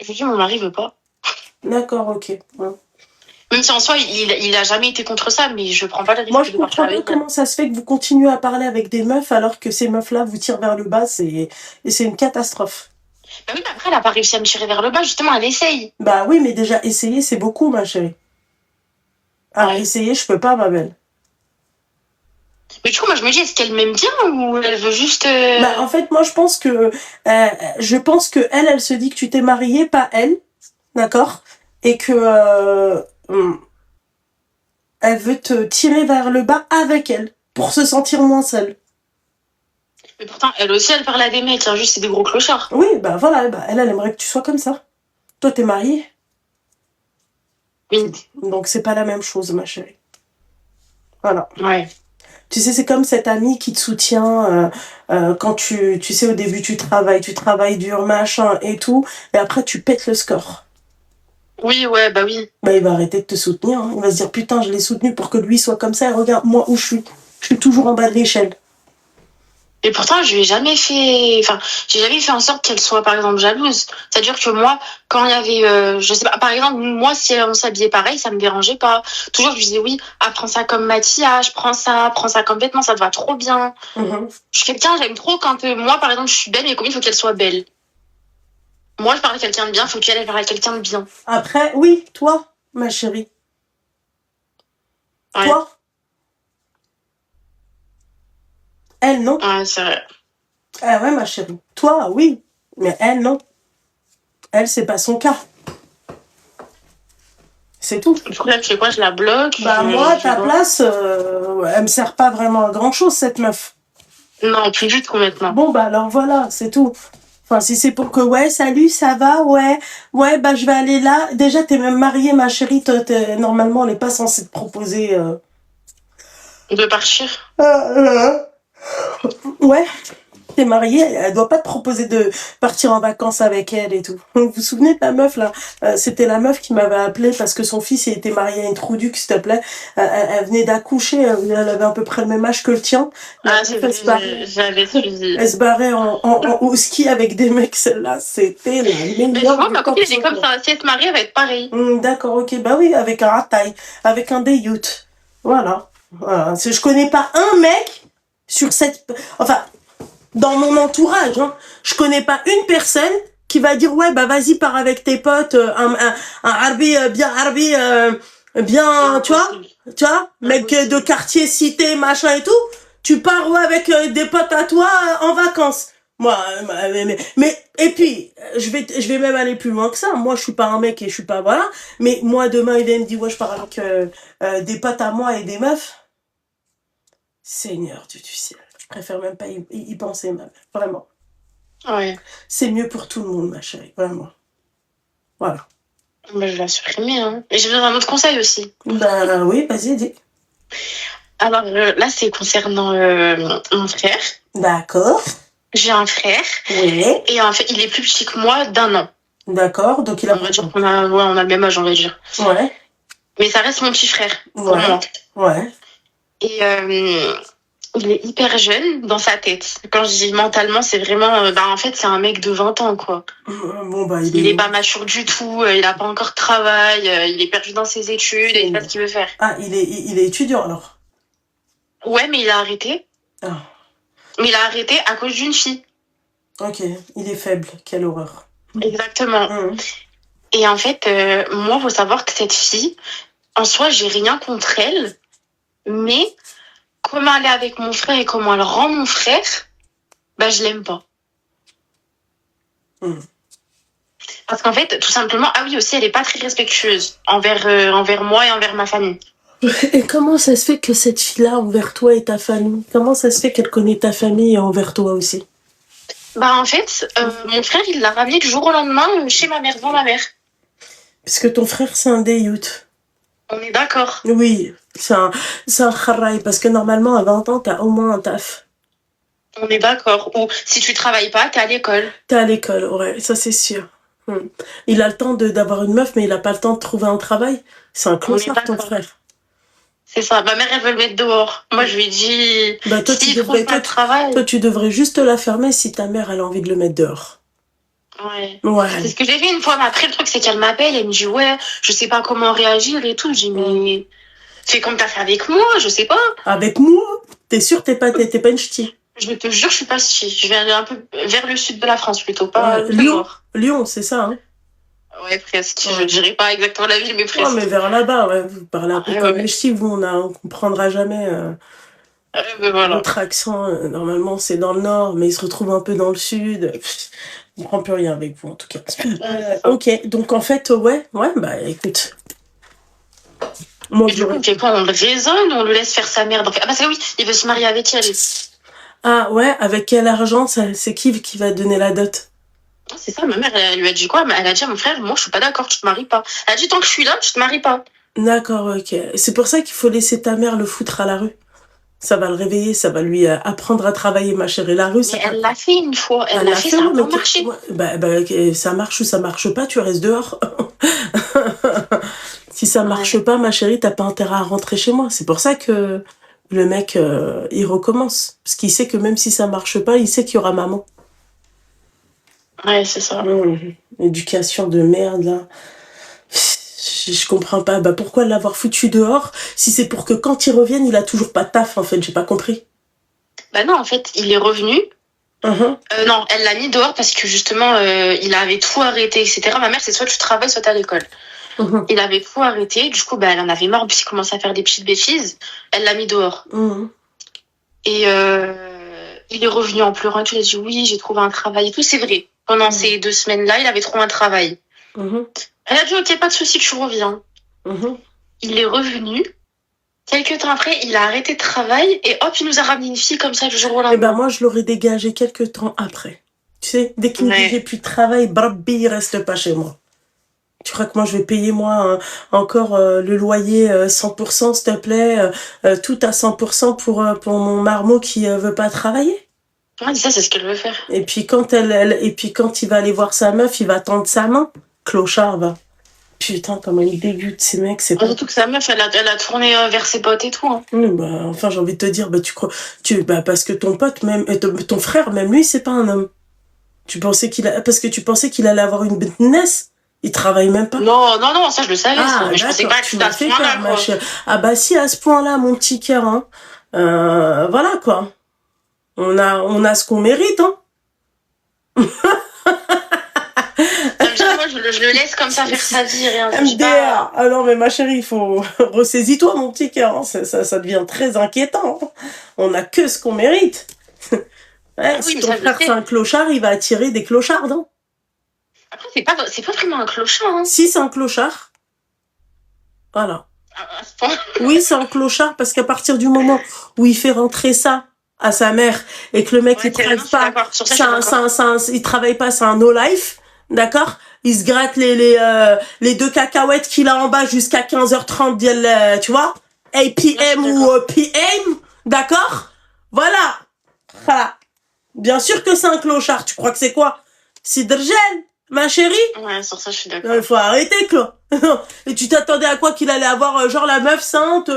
Speaker 1: Je lui dis, mon mari veut pas.
Speaker 2: D'accord, ok. Ouais.
Speaker 1: Même si en soi, il a jamais été contre ça, mais je prends pas le risque de partir avec elle. Moi, je comprends pas
Speaker 2: comment ça se fait que vous continuez à parler avec des meufs alors que ces meufs-là vous tirent vers le bas, et c'est une catastrophe.
Speaker 1: Oui, mais après, elle a pas réussi à me tirer vers le bas, justement, elle essaye.
Speaker 2: Oui, mais déjà, essayer, c'est beaucoup, ma chérie. Essayer, je peux pas, ma belle.
Speaker 1: Mais du coup, moi, je me dis, est-ce qu'elle m'aime bien ou elle veut juste...
Speaker 2: En fait, moi, je pense que elle se dit que tu t'es mariée, pas elle, d'accord? Et que elle veut te tirer vers le bas avec elle, pour se sentir moins seule.
Speaker 3: Mais pourtant, elle aussi, elle parle à des mecs, hein, juste c'est des gros clochards.
Speaker 2: Oui, bah voilà, bah, elle aimerait que tu sois comme ça. Toi, t'es mariée.
Speaker 3: Oui.
Speaker 2: Donc, c'est pas la même chose, ma chérie. Voilà.
Speaker 3: Ouais.
Speaker 2: Tu sais, c'est comme cette amie qui te soutient quand tu sais, au début, tu travailles dur, machin et tout, et après, tu pètes le score.
Speaker 3: Oui, ouais, bah oui.
Speaker 2: Bah, il va arrêter de te soutenir. Hein. Il va se dire, putain, je l'ai soutenu pour que lui soit comme ça, et regarde, moi, où je suis. Je suis toujours en bas de l'échelle.
Speaker 3: Et pourtant, j'ai jamais fait en sorte qu'elle soit, par exemple, jalouse. C'est-à-dire que moi, quand il y avait, je sais pas, par exemple, moi, si on s'habillait pareil, ça me dérangeait pas. Toujours, je lui disais, oui, prends ça comme maquillage, prends ça comme vêtement, ça te va trop bien.
Speaker 2: Mm-hmm.
Speaker 3: Je suis quelqu'un, j'aime trop quand, moi, par exemple, je suis belle, mais comme il faut qu'elle soit belle. Moi, je parle à quelqu'un de bien, faut qu'elle parle à quelqu'un de bien.
Speaker 2: Après, oui, toi, ma chérie.
Speaker 3: Ouais.
Speaker 2: Toi. Elle, non.
Speaker 3: Ouais, c'est vrai.
Speaker 2: Ah ouais, ma chérie. Toi, oui. Mais elle, non. Elle, c'est pas son cas. C'est tout.
Speaker 3: Du coup, là, tu sais quoi, je la bloque.
Speaker 2: Bah, moi, à ta place, elle me sert pas vraiment à grand chose, cette meuf.
Speaker 3: Non, plus du tout maintenant.
Speaker 2: Bon, bah, alors voilà, c'est tout. Enfin, si c'est pour que, ouais, salut, ça va, ouais, bah, je vais aller là. Déjà, t'es même mariée, ma chérie. Normalement, elle est pas censée te proposer.
Speaker 3: De partir.
Speaker 2: Ouais. T'es mariée, elle doit pas te proposer de partir en vacances avec elle et tout. Vous vous souvenez de la meuf là? C'était la meuf qui m'avait appelé parce que son fils il était marié à une trouduque, s'il te plaît. Elle venait d'accoucher, elle avait à peu près le même âge que le tien.
Speaker 3: J'avais suivi.
Speaker 2: Elle se barrait au ski avec des mecs, celle-là, c'était la meilleure.
Speaker 3: Mais moi, ma copine, elle est comme ça. Si elle se marie, elle va être pareille.
Speaker 2: D'accord, ok. Bah oui, avec un rataille, avec un déyout. Voilà. Je connais pas un mec sur cette... Enfin... Dans mon entourage, hein, je connais pas une personne qui va dire ouais bah vas-y pars avec tes potes un harbi bien harbi bien tu vois mec de quartier cité machin et tout tu pars ouais avec des potes à toi en vacances. Moi mais et puis je vais même aller plus loin que ça. Moi je suis pas un mec et je suis pas voilà, mais moi demain il me dit ouais je pars avec des potes à moi et des meufs. Seigneur du ciel. Je préfère même pas y penser, ma mère. Vraiment.
Speaker 3: Ouais.
Speaker 2: C'est mieux pour tout le monde, ma chérie. Vraiment. Voilà.
Speaker 3: Bah, je vais la supprimer. Hein. Et j'ai besoin d'un autre conseil aussi.
Speaker 2: Ben oui, vas-y, dis.
Speaker 3: Alors là, c'est concernant mon frère.
Speaker 2: D'accord.
Speaker 3: J'ai un frère.
Speaker 2: Oui.
Speaker 3: Et en fait, il est plus petit que moi d'1 an.
Speaker 2: D'accord. Donc il a...
Speaker 3: On va dire qu'on a le même âge, on va dire.
Speaker 2: Ouais.
Speaker 3: Mais ça reste mon petit frère. Pour moi.
Speaker 2: Ouais.
Speaker 3: Et... il est hyper jeune dans sa tête. Quand je dis mentalement, c'est vraiment... en fait, c'est un mec de 20 ans, quoi.
Speaker 2: Bon, bah,
Speaker 3: il est pas mature du tout, il a pas encore de travail, il est perdu dans ses études et il sait pas ce qu'il veut faire.
Speaker 2: Ah, il est étudiant, alors?
Speaker 3: Ouais, mais il a arrêté.
Speaker 2: Ah.
Speaker 3: Mais il a arrêté à cause d'une fille.
Speaker 2: Ok, il est faible. Quelle horreur.
Speaker 3: Exactement. Et en fait, moi, faut savoir que cette fille, en soi, j'ai rien contre elle, mais... comment elle est avec mon frère et comment elle rend mon frère, bah je l'aime pas. Parce qu'en fait, tout simplement, ah oui aussi, elle est pas très respectueuse envers moi et envers ma famille.
Speaker 2: Et comment ça se fait que cette fille-là, envers toi et ta famille, comment ça se fait qu'elle connaît ta famille et envers toi aussi?
Speaker 3: Bah en fait, mon frère, il l'a ramené du jour au lendemain chez ma mère, devant ma mère.
Speaker 2: Parce que ton frère, c'est un déyout.
Speaker 3: On est d'accord.
Speaker 2: Oui, c'est un kharaï, parce que normalement, à 20 ans, t'as au moins un taf.
Speaker 3: On est d'accord. Ou si tu travailles pas, t'es à l'école.
Speaker 2: T'es à l'école, ouais, ça c'est sûr. Il a le temps d'avoir une meuf, mais il a pas le temps de trouver un travail. C'est un clochard, ton frère.
Speaker 3: C'est ça. Ma mère, elle veut le mettre dehors. Moi, je lui ai dit,
Speaker 2: bah, toi,
Speaker 3: si il trouve pas de travail...
Speaker 2: Toi, tu devrais juste la fermer si ta mère, elle a envie de le mettre dehors.
Speaker 3: Ouais.
Speaker 2: Ouais.
Speaker 3: C'est ce que j'ai fait une fois, mais après, le truc, c'est qu'elle m'appelle, elle me dit, ouais, je sais pas comment réagir et tout. Je dis, mais fais comme t'as fait avec moi, je sais pas.
Speaker 2: Avec moi? T'es sûre t'es pas une ch'ti?
Speaker 3: Je te jure, je suis pas ch'ti. Je vais aller un peu vers le sud de la France, plutôt, pas le nord.
Speaker 2: Lyon, c'est ça, hein?
Speaker 3: Ouais, presque. Je dirais pas exactement la ville, mais presque.
Speaker 2: Non, mais vers là-bas, ouais. Vous parlez un peu comme les ch'tis, vous, on comprendra jamais...
Speaker 3: voilà.
Speaker 2: Votre accent, normalement, c'est dans le nord, mais il se retrouve un peu dans le sud. On comprend plus rien avec vous, en tout cas. Ok, donc en fait, ouais, bah écoute.
Speaker 3: Moi, du coup, on le raisonne, on le laisse faire sa merde. Ah bah c'est oui, il veut se marier avec elle.
Speaker 2: Ah ouais, avec quel argent c'est qui va donner la dot?
Speaker 1: C'est ça, ma mère, elle lui a dit quoi? Elle a dit à mon frère, moi, je suis pas d'accord, tu te maries pas. Elle a dit, tant que je suis là, tu te maries pas.
Speaker 2: D'accord, ok. C'est pour ça qu'il faut laisser ta mère le foutre à la rue. Ça va le réveiller, ça va lui apprendre à travailler, ma chérie. La rue,
Speaker 1: Mais elle l'a fait une fois, elle l'a fait, ça a pas marché.
Speaker 2: Ça marche ou ça marche pas, tu restes dehors. Si ça marche pas, ma chérie, t'as pas intérêt à rentrer chez moi. C'est pour ça que le mec, il recommence. Parce qu'il sait que même si ça marche pas, il sait qu'il y aura maman.
Speaker 1: Ouais, c'est ça.
Speaker 2: Éducation de merde, là. Je comprends pas. Bah, pourquoi l'avoir foutu dehors si c'est pour que quand il revienne, il a toujours pas de taf, en fait. J'ai pas compris.
Speaker 1: Bah non, en fait, il est revenu. Non, elle l'a mis dehors parce que justement, il avait tout arrêté, etc. Ma mère, c'est soit tu travailles, soit t'es à l'école. Il avait tout arrêté. Du coup, bah, elle en avait marre, puis il commençait à faire des petites bêtises. Elle l'a mis dehors. Et il est revenu en pleurant. Il a dit oui, j'ai trouvé un travail et tout. C'est vrai. Pendant ces 2 semaines-là, il avait trouvé un travail. Elle a dit ok, pas de souci, tu reviens. Il est revenu. Quelques temps après, il a arrêté de travail et hop, il nous a ramené une fille comme ça le jour au lendemain.
Speaker 2: Eh ben moi, je l'aurais dégagé quelques temps après. Tu sais, dès qu'il me dit j'ai plus de travail, brabbi, il reste pas chez moi. Tu crois que moi, je vais payer moi encore le loyer 100%, s'il te plaît, tout à 100% pour mon marmot qui veut pas travailler?
Speaker 1: Ouais, ça, c'est ce qu'elle veut faire.
Speaker 2: Et puis quand quand il va aller voir sa meuf, il va tendre sa main. Clochard, va. Putain, comment il dégoûte ces mecs, c'est pas...
Speaker 1: Surtout que sa meuf, elle a tourné vers ses potes et tout. Hein.
Speaker 2: Enfin, j'ai envie de te dire, parce que ton pote, même, ton frère, même lui, c'est pas un homme. Parce que tu pensais qu'il allait avoir une business. Il travaille même pas.
Speaker 1: Non, ça je le savais. Mais je pensais pas que tu à ce point-là, quoi.
Speaker 2: Ah bah si, à ce point-là, mon petit cœur, hein. Voilà, quoi. On a ce qu'on mérite, hein.
Speaker 1: Moi, je le laisse comme ça faire sa vie, rien.
Speaker 2: MDR. Ah non, mais ma chérie, il faut... Ressaisis-toi, mon petit cœur. Hein. Ça devient très inquiétant. Hein. On a que ce qu'on mérite. Si ton frère, c'est un clochard, il va attirer des clochards, hein.
Speaker 1: Après, c'est pas vraiment un clochard, hein.
Speaker 2: Si, c'est un clochard. Voilà. Oui, c'est un clochard parce qu'à partir du moment où il fait rentrer ça à sa mère et que le mec, il travaille pas, il travaille pas, c'est un no-life. D'accord? Il se gratte les 2 cacahuètes qu'il a en bas jusqu'à 15h30, tu vois? APM ou PM. D'accord? Voilà. Bien sûr que c'est un clochard. Tu crois que c'est quoi? C'est Drgel, ma chérie?
Speaker 1: Ouais, sur ça, je suis d'accord.
Speaker 2: Il faut arrêter, quoi. Et tu t'attendais à quoi qu'il allait avoir, genre, la meuf sainte,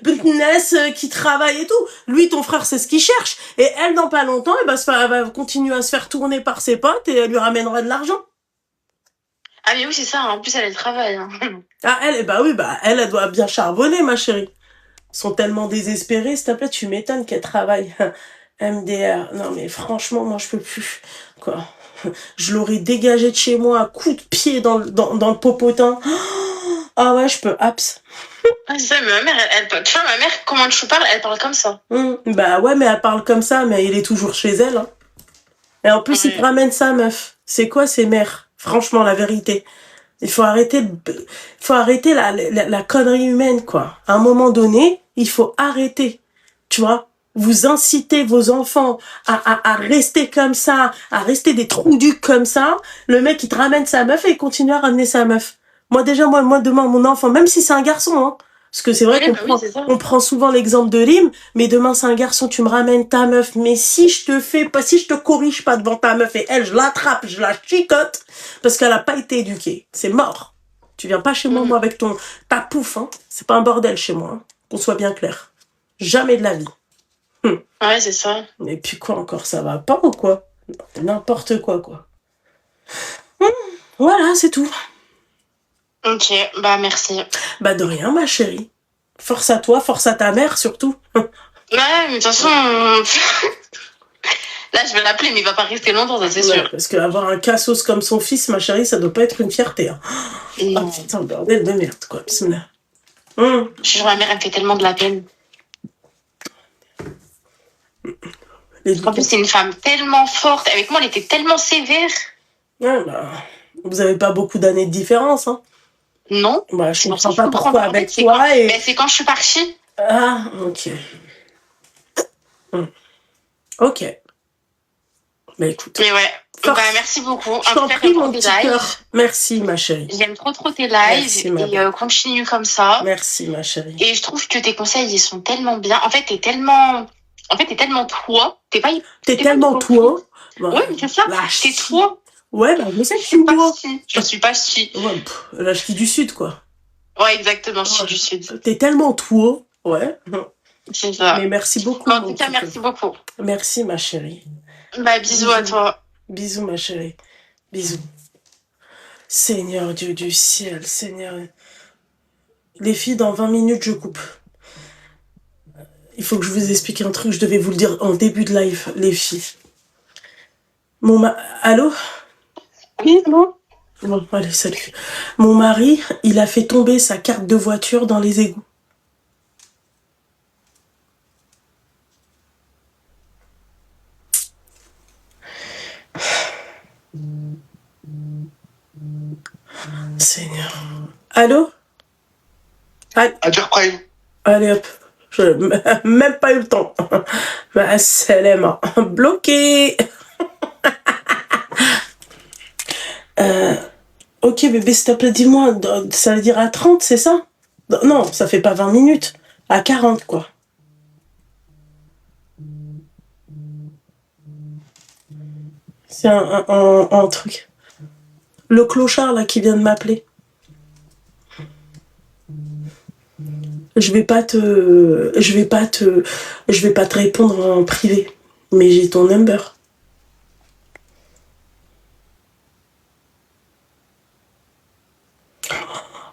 Speaker 2: business, qui travaille et tout. Lui, ton frère, c'est ce qu'il cherche. Et elle, dans pas longtemps, elle va continuer à se faire tourner par ses potes et elle lui ramènera de l'argent.
Speaker 1: Ah mais oui, c'est ça. En plus, elle travaille. Hein.
Speaker 2: Ah, elle doit bien charbonner, ma chérie. Ils sont tellement désespérés, s'il te plaît, tu m'étonnes qu'elle travaille. MDR. Non, mais franchement, moi, je peux plus. Quoi. Je l'aurais dégagé de chez moi à coups de pied dans le popotin. Ah ouais, je peux abs.
Speaker 1: C'est ça, mais ma mère, tu vois, ma mère, comment tu parles, elle parle comme ça.
Speaker 2: Bah ouais, mais elle parle comme ça, mais il est toujours chez elle. Hein. Et en plus, il te ramène sa meuf. C'est quoi ces mères? Franchement, la vérité. Il faut arrêter la connerie humaine, quoi. À un moment donné, il faut arrêter. Tu vois? Vous incitez vos enfants à rester comme ça, à rester des trous du comme ça. Le mec, il te ramène sa meuf et il continue à ramener sa meuf. Moi, demain, mon enfant, même si c'est un garçon, hein. Parce que c'est vrai qu'on prend souvent l'exemple de Lim, mais demain, c'est un garçon, tu me ramènes ta meuf. Mais si je te corrige pas devant ta meuf et elle, je l'attrape, je la chicote, parce qu'elle a pas été éduquée. C'est mort. Tu viens pas chez moi, avec ta pouffe, hein. C'est pas un bordel chez moi, hein. Qu'on soit bien clair. Jamais de la vie.
Speaker 1: Ouais, c'est ça.
Speaker 2: Et puis quoi encore, ça va pas ou quoi? N'importe quoi. Voilà, c'est tout.
Speaker 1: Ok, bah merci.
Speaker 2: Bah de rien, ma chérie. Force à toi, force à ta mère surtout.
Speaker 1: Ouais, mais de toute façon... Là, je vais l'appeler, mais il va pas rester longtemps, ça c'est sûr.
Speaker 2: Parce qu'avoir un cassos comme son fils, ma chérie, ça doit pas être une fierté. Hein. Ah putain, bordel de merde, quoi. Bismillah.
Speaker 1: Je jure, ma mère, elle me fait tellement de la peine. En plus, c'est une femme tellement forte. Avec moi, elle était tellement sévère.
Speaker 2: Ouais, bah, vous avez pas beaucoup d'années de différence, hein?
Speaker 1: Non.
Speaker 2: Bah, je comprends pas pourquoi avec toi
Speaker 1: Mais c'est quand je suis partie.
Speaker 2: Ah, ok. Ok. Mais écoute.
Speaker 1: Mais ouais. Bah, merci beaucoup.
Speaker 2: Je t'en prie, mon petit cœur. Merci, ma chérie.
Speaker 1: J'aime trop tes lives.
Speaker 2: Merci,
Speaker 1: et continue comme ça.
Speaker 2: Merci, ma chérie.
Speaker 1: Et je trouve que tes conseils, ils sont tellement bien. En fait, t'es tellement toi. T'es
Speaker 2: tellement toi.
Speaker 1: Bah, ouais, c'est ça. T'es toi.
Speaker 2: Ouais, bah, je sais que je suis toi.
Speaker 1: Je suis pas si.
Speaker 2: Ouais, la ch'ti du Sud, quoi.
Speaker 1: Ouais, exactement, ch'ti du Sud.
Speaker 2: T'es tellement toi. Ouais.
Speaker 1: C'est ça.
Speaker 2: Mais merci beaucoup.
Speaker 1: En tout cas, merci beaucoup.
Speaker 2: Merci, ma chérie.
Speaker 1: Bah, bisous à toi.
Speaker 2: Bisous, ma chérie. Bisous. Seigneur Dieu du ciel, Seigneur. Les filles, dans 20 minutes, je coupe. Il faut que je vous explique un truc, je devais vous le dire en début de live, les filles. Allô?
Speaker 1: Oui, allô?
Speaker 2: Bon, allez, salut. Mon mari, il a fait tomber sa carte de voiture dans les égouts. Seigneur. Allô?
Speaker 4: Adjar Prime.
Speaker 2: Allez hop. Même pas eu le temps. Salam. Bloqué. Ok bébé, s'il te plaît, dis-moi, ça veut dire à 30, c'est ça? Non, ça fait pas 20 minutes. À 40, quoi. C'est un truc. Le clochard, là, qui vient de m'appeler. Je vais pas te répondre en privé. Mais j'ai ton number.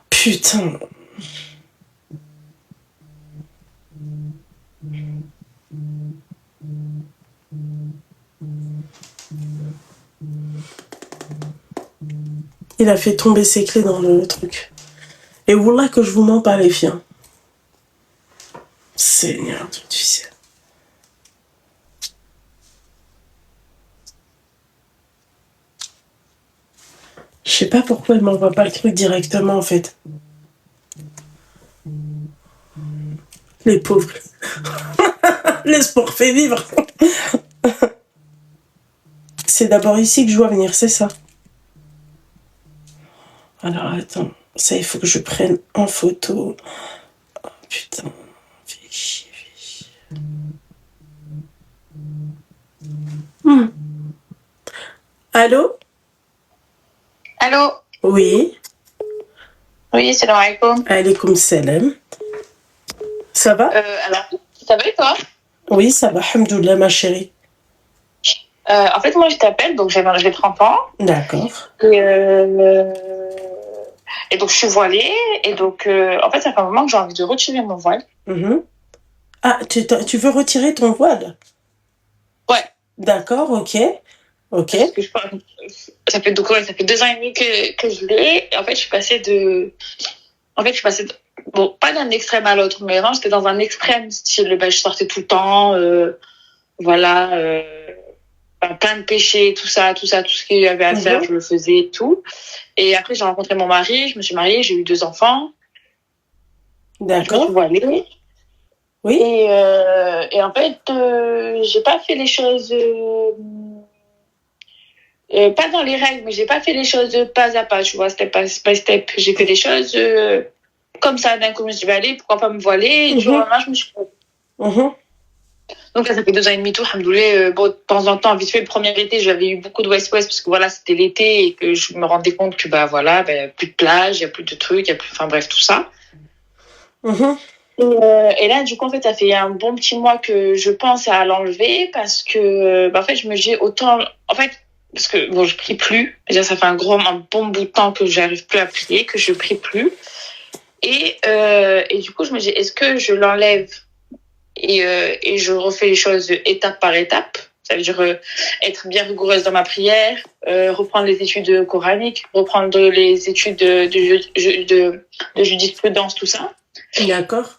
Speaker 2: Putain. Il a fait tomber ses clés dans le truc. Et voilà que je vous mens pas, les filles. Seigneur du ciel. Je sais pas pourquoi elle m'envoie pas le truc directement, en fait. Les pauvres. L'espoir fait vivre. C'est d'abord ici que je dois venir, c'est ça. Alors, attends. Ça, il faut que je prenne en photo. Oh, putain. Fais chier. Allô?
Speaker 1: Allô?
Speaker 2: Oui.
Speaker 1: Oui, salam alaikum.
Speaker 2: Alaikum salam. Ça va?
Speaker 1: Alors, ça va et toi?
Speaker 2: Oui, ça va, alhamdoulilah, ma chérie.
Speaker 1: En fait, moi, je t'appelle, donc j'ai 30 ans.
Speaker 2: D'accord.
Speaker 1: Et donc, je suis voilée. Et donc, en fait, ça fait un moment que j'ai envie de retirer mon voile.
Speaker 2: Mm-hmm. Ah, tu veux retirer ton voile?
Speaker 1: Ouais.
Speaker 2: D'accord, ok. Ok.
Speaker 1: Parce que ça fait 2 ans et demi que je l'ai. Et en fait, je suis passée bon, pas d'un extrême à l'autre, mais vraiment, j'étais dans un extrême style, je sortais tout le temps, plein de péchés, tout ce qu'il y avait à faire, je le faisais et tout. Et après, j'ai rencontré mon mari, je me suis mariée, j'ai eu 2 enfants.
Speaker 2: D'accord.
Speaker 1: Je me suis voilée.
Speaker 2: Oui.
Speaker 1: Et en fait, j'ai pas fait les choses, pas dans les règles, mais j'ai pas fait les choses pas à pas, tu vois, step by step. J'ai fait les choses comme ça, d'un coup, je me suis dit, allez, pourquoi pas me voiler? Et du jour au lendemain, je me suis Donc là, ça fait 2 ans et demi tout, alhamdoulilah. Bon, de temps en temps, vite fait, le premier été, j'avais eu beaucoup de West-West parce que voilà, c'était l'été et que je me rendais compte que plus de plage, il y a plus de trucs, enfin bref, tout ça. Et là, du coup, en fait, ça fait un bon petit mois que je pense à l'enlever parce que, en fait, je me dis autant, en fait, parce que bon, je prie plus. Déjà, ça fait un bon bout de temps que j'arrive plus à prier, que je prie plus. Et du coup, je me dis, est-ce que je l'enlève et je refais les choses étape par étape? Ça veut dire être bien rigoureuse dans ma prière, reprendre les études coraniques, reprendre les études de jurisprudence, tout ça.
Speaker 2: D'accord.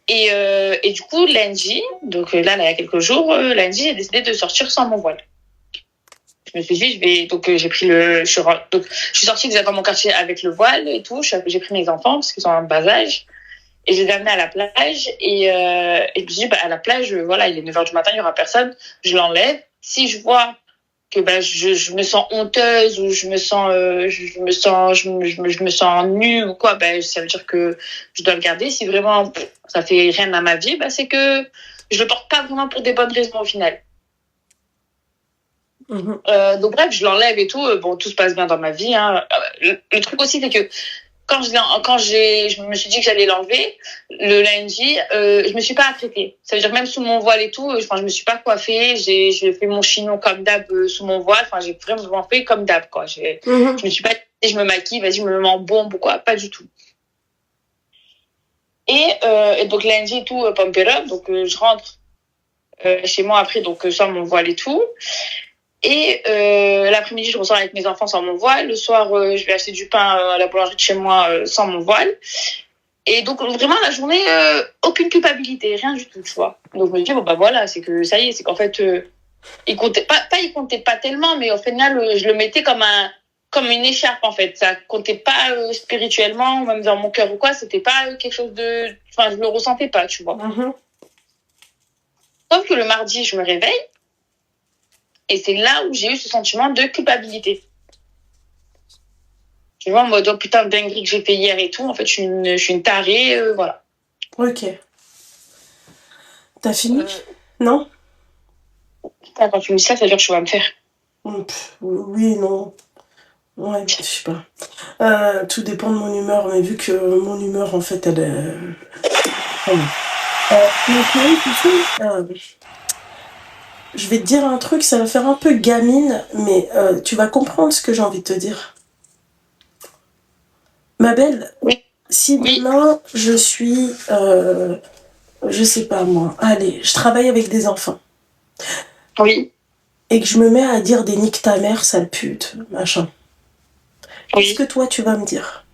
Speaker 1: Et du coup, lundi, donc là, il y a quelques jours, lundi, j'ai décidé de sortir sans mon voile. Je me suis dit, j'ai pris je suis sortie déjà dans mon quartier avec le voile et tout. J'ai pris mes enfants parce qu'ils sont en bas âge.
Speaker 3: Et je les ai amenés à la plage. Et je me dis, à la plage, voilà, il est 9h du matin, il n'y aura personne. Je l'enlève. Si je vois que je me sens honteuse ou je me sens nue ou quoi, ça veut dire que je dois le garder. Si vraiment ça fait rien à ma vie, c'est que je le porte pas vraiment pour des bonnes raisons au final. Donc bref, je l'enlève et tout. Tout se passe bien dans ma vie. Hein. Le truc aussi, c'est que quand je me suis dit que j'allais l'enlever, le lundi, je me suis pas apprêtée. Ça veut dire même sous mon voile et tout, je me suis pas coiffée, j'ai fait mon chignon comme d'hab sous mon voile, j'ai vraiment fait comme d'hab, quoi. Je me suis pas dit, je me maquille, vas-y, je me mets en bombe ou quoi, pas du tout. Et donc lundi et tout, pump it up, donc je rentre chez moi après, donc sans mon voile et tout. Et l'après-midi, je ressors avec mes enfants sans mon voile. Le soir, je vais acheter du pain à la boulangerie de chez moi sans mon voile. Et donc, vraiment, la journée, aucune culpabilité, rien du tout, tu vois. Donc, je me dis, voilà, c'est que ça y est, c'est qu'en fait, il comptait pas tellement, mais au final, je le mettais comme une écharpe, en fait. Ça comptait pas spirituellement, même dans mon cœur ou quoi, c'était pas quelque chose de... Enfin, je le ressentais pas, tu vois. Sauf que le mardi, je me réveille. Et c'est là où j'ai eu ce sentiment de culpabilité. Tu vois, en mode, oh putain, de dinguerie que j'ai fait hier et tout. En fait, je suis une tarée, voilà.
Speaker 2: Ok. T'as fini Non
Speaker 3: Putain, quand tu me dis ça, ça veut dire que tu vas me faire.
Speaker 2: Oui, non. Ouais, je sais pas. Tout dépend de mon humeur, mais vu que mon humeur, en fait, elle est... je vais te dire un truc, ça va faire un peu gamine, mais tu vas comprendre ce que j'ai envie de te dire. Ma belle,
Speaker 3: oui.
Speaker 2: Si demain je suis, je sais pas moi, allez, je travaille avec des enfants.
Speaker 3: Oui.
Speaker 2: Et que je me mets à dire des nique ta mère, sale pute, machin.
Speaker 3: Oui.
Speaker 2: Qu'est-ce que toi tu vas me dire?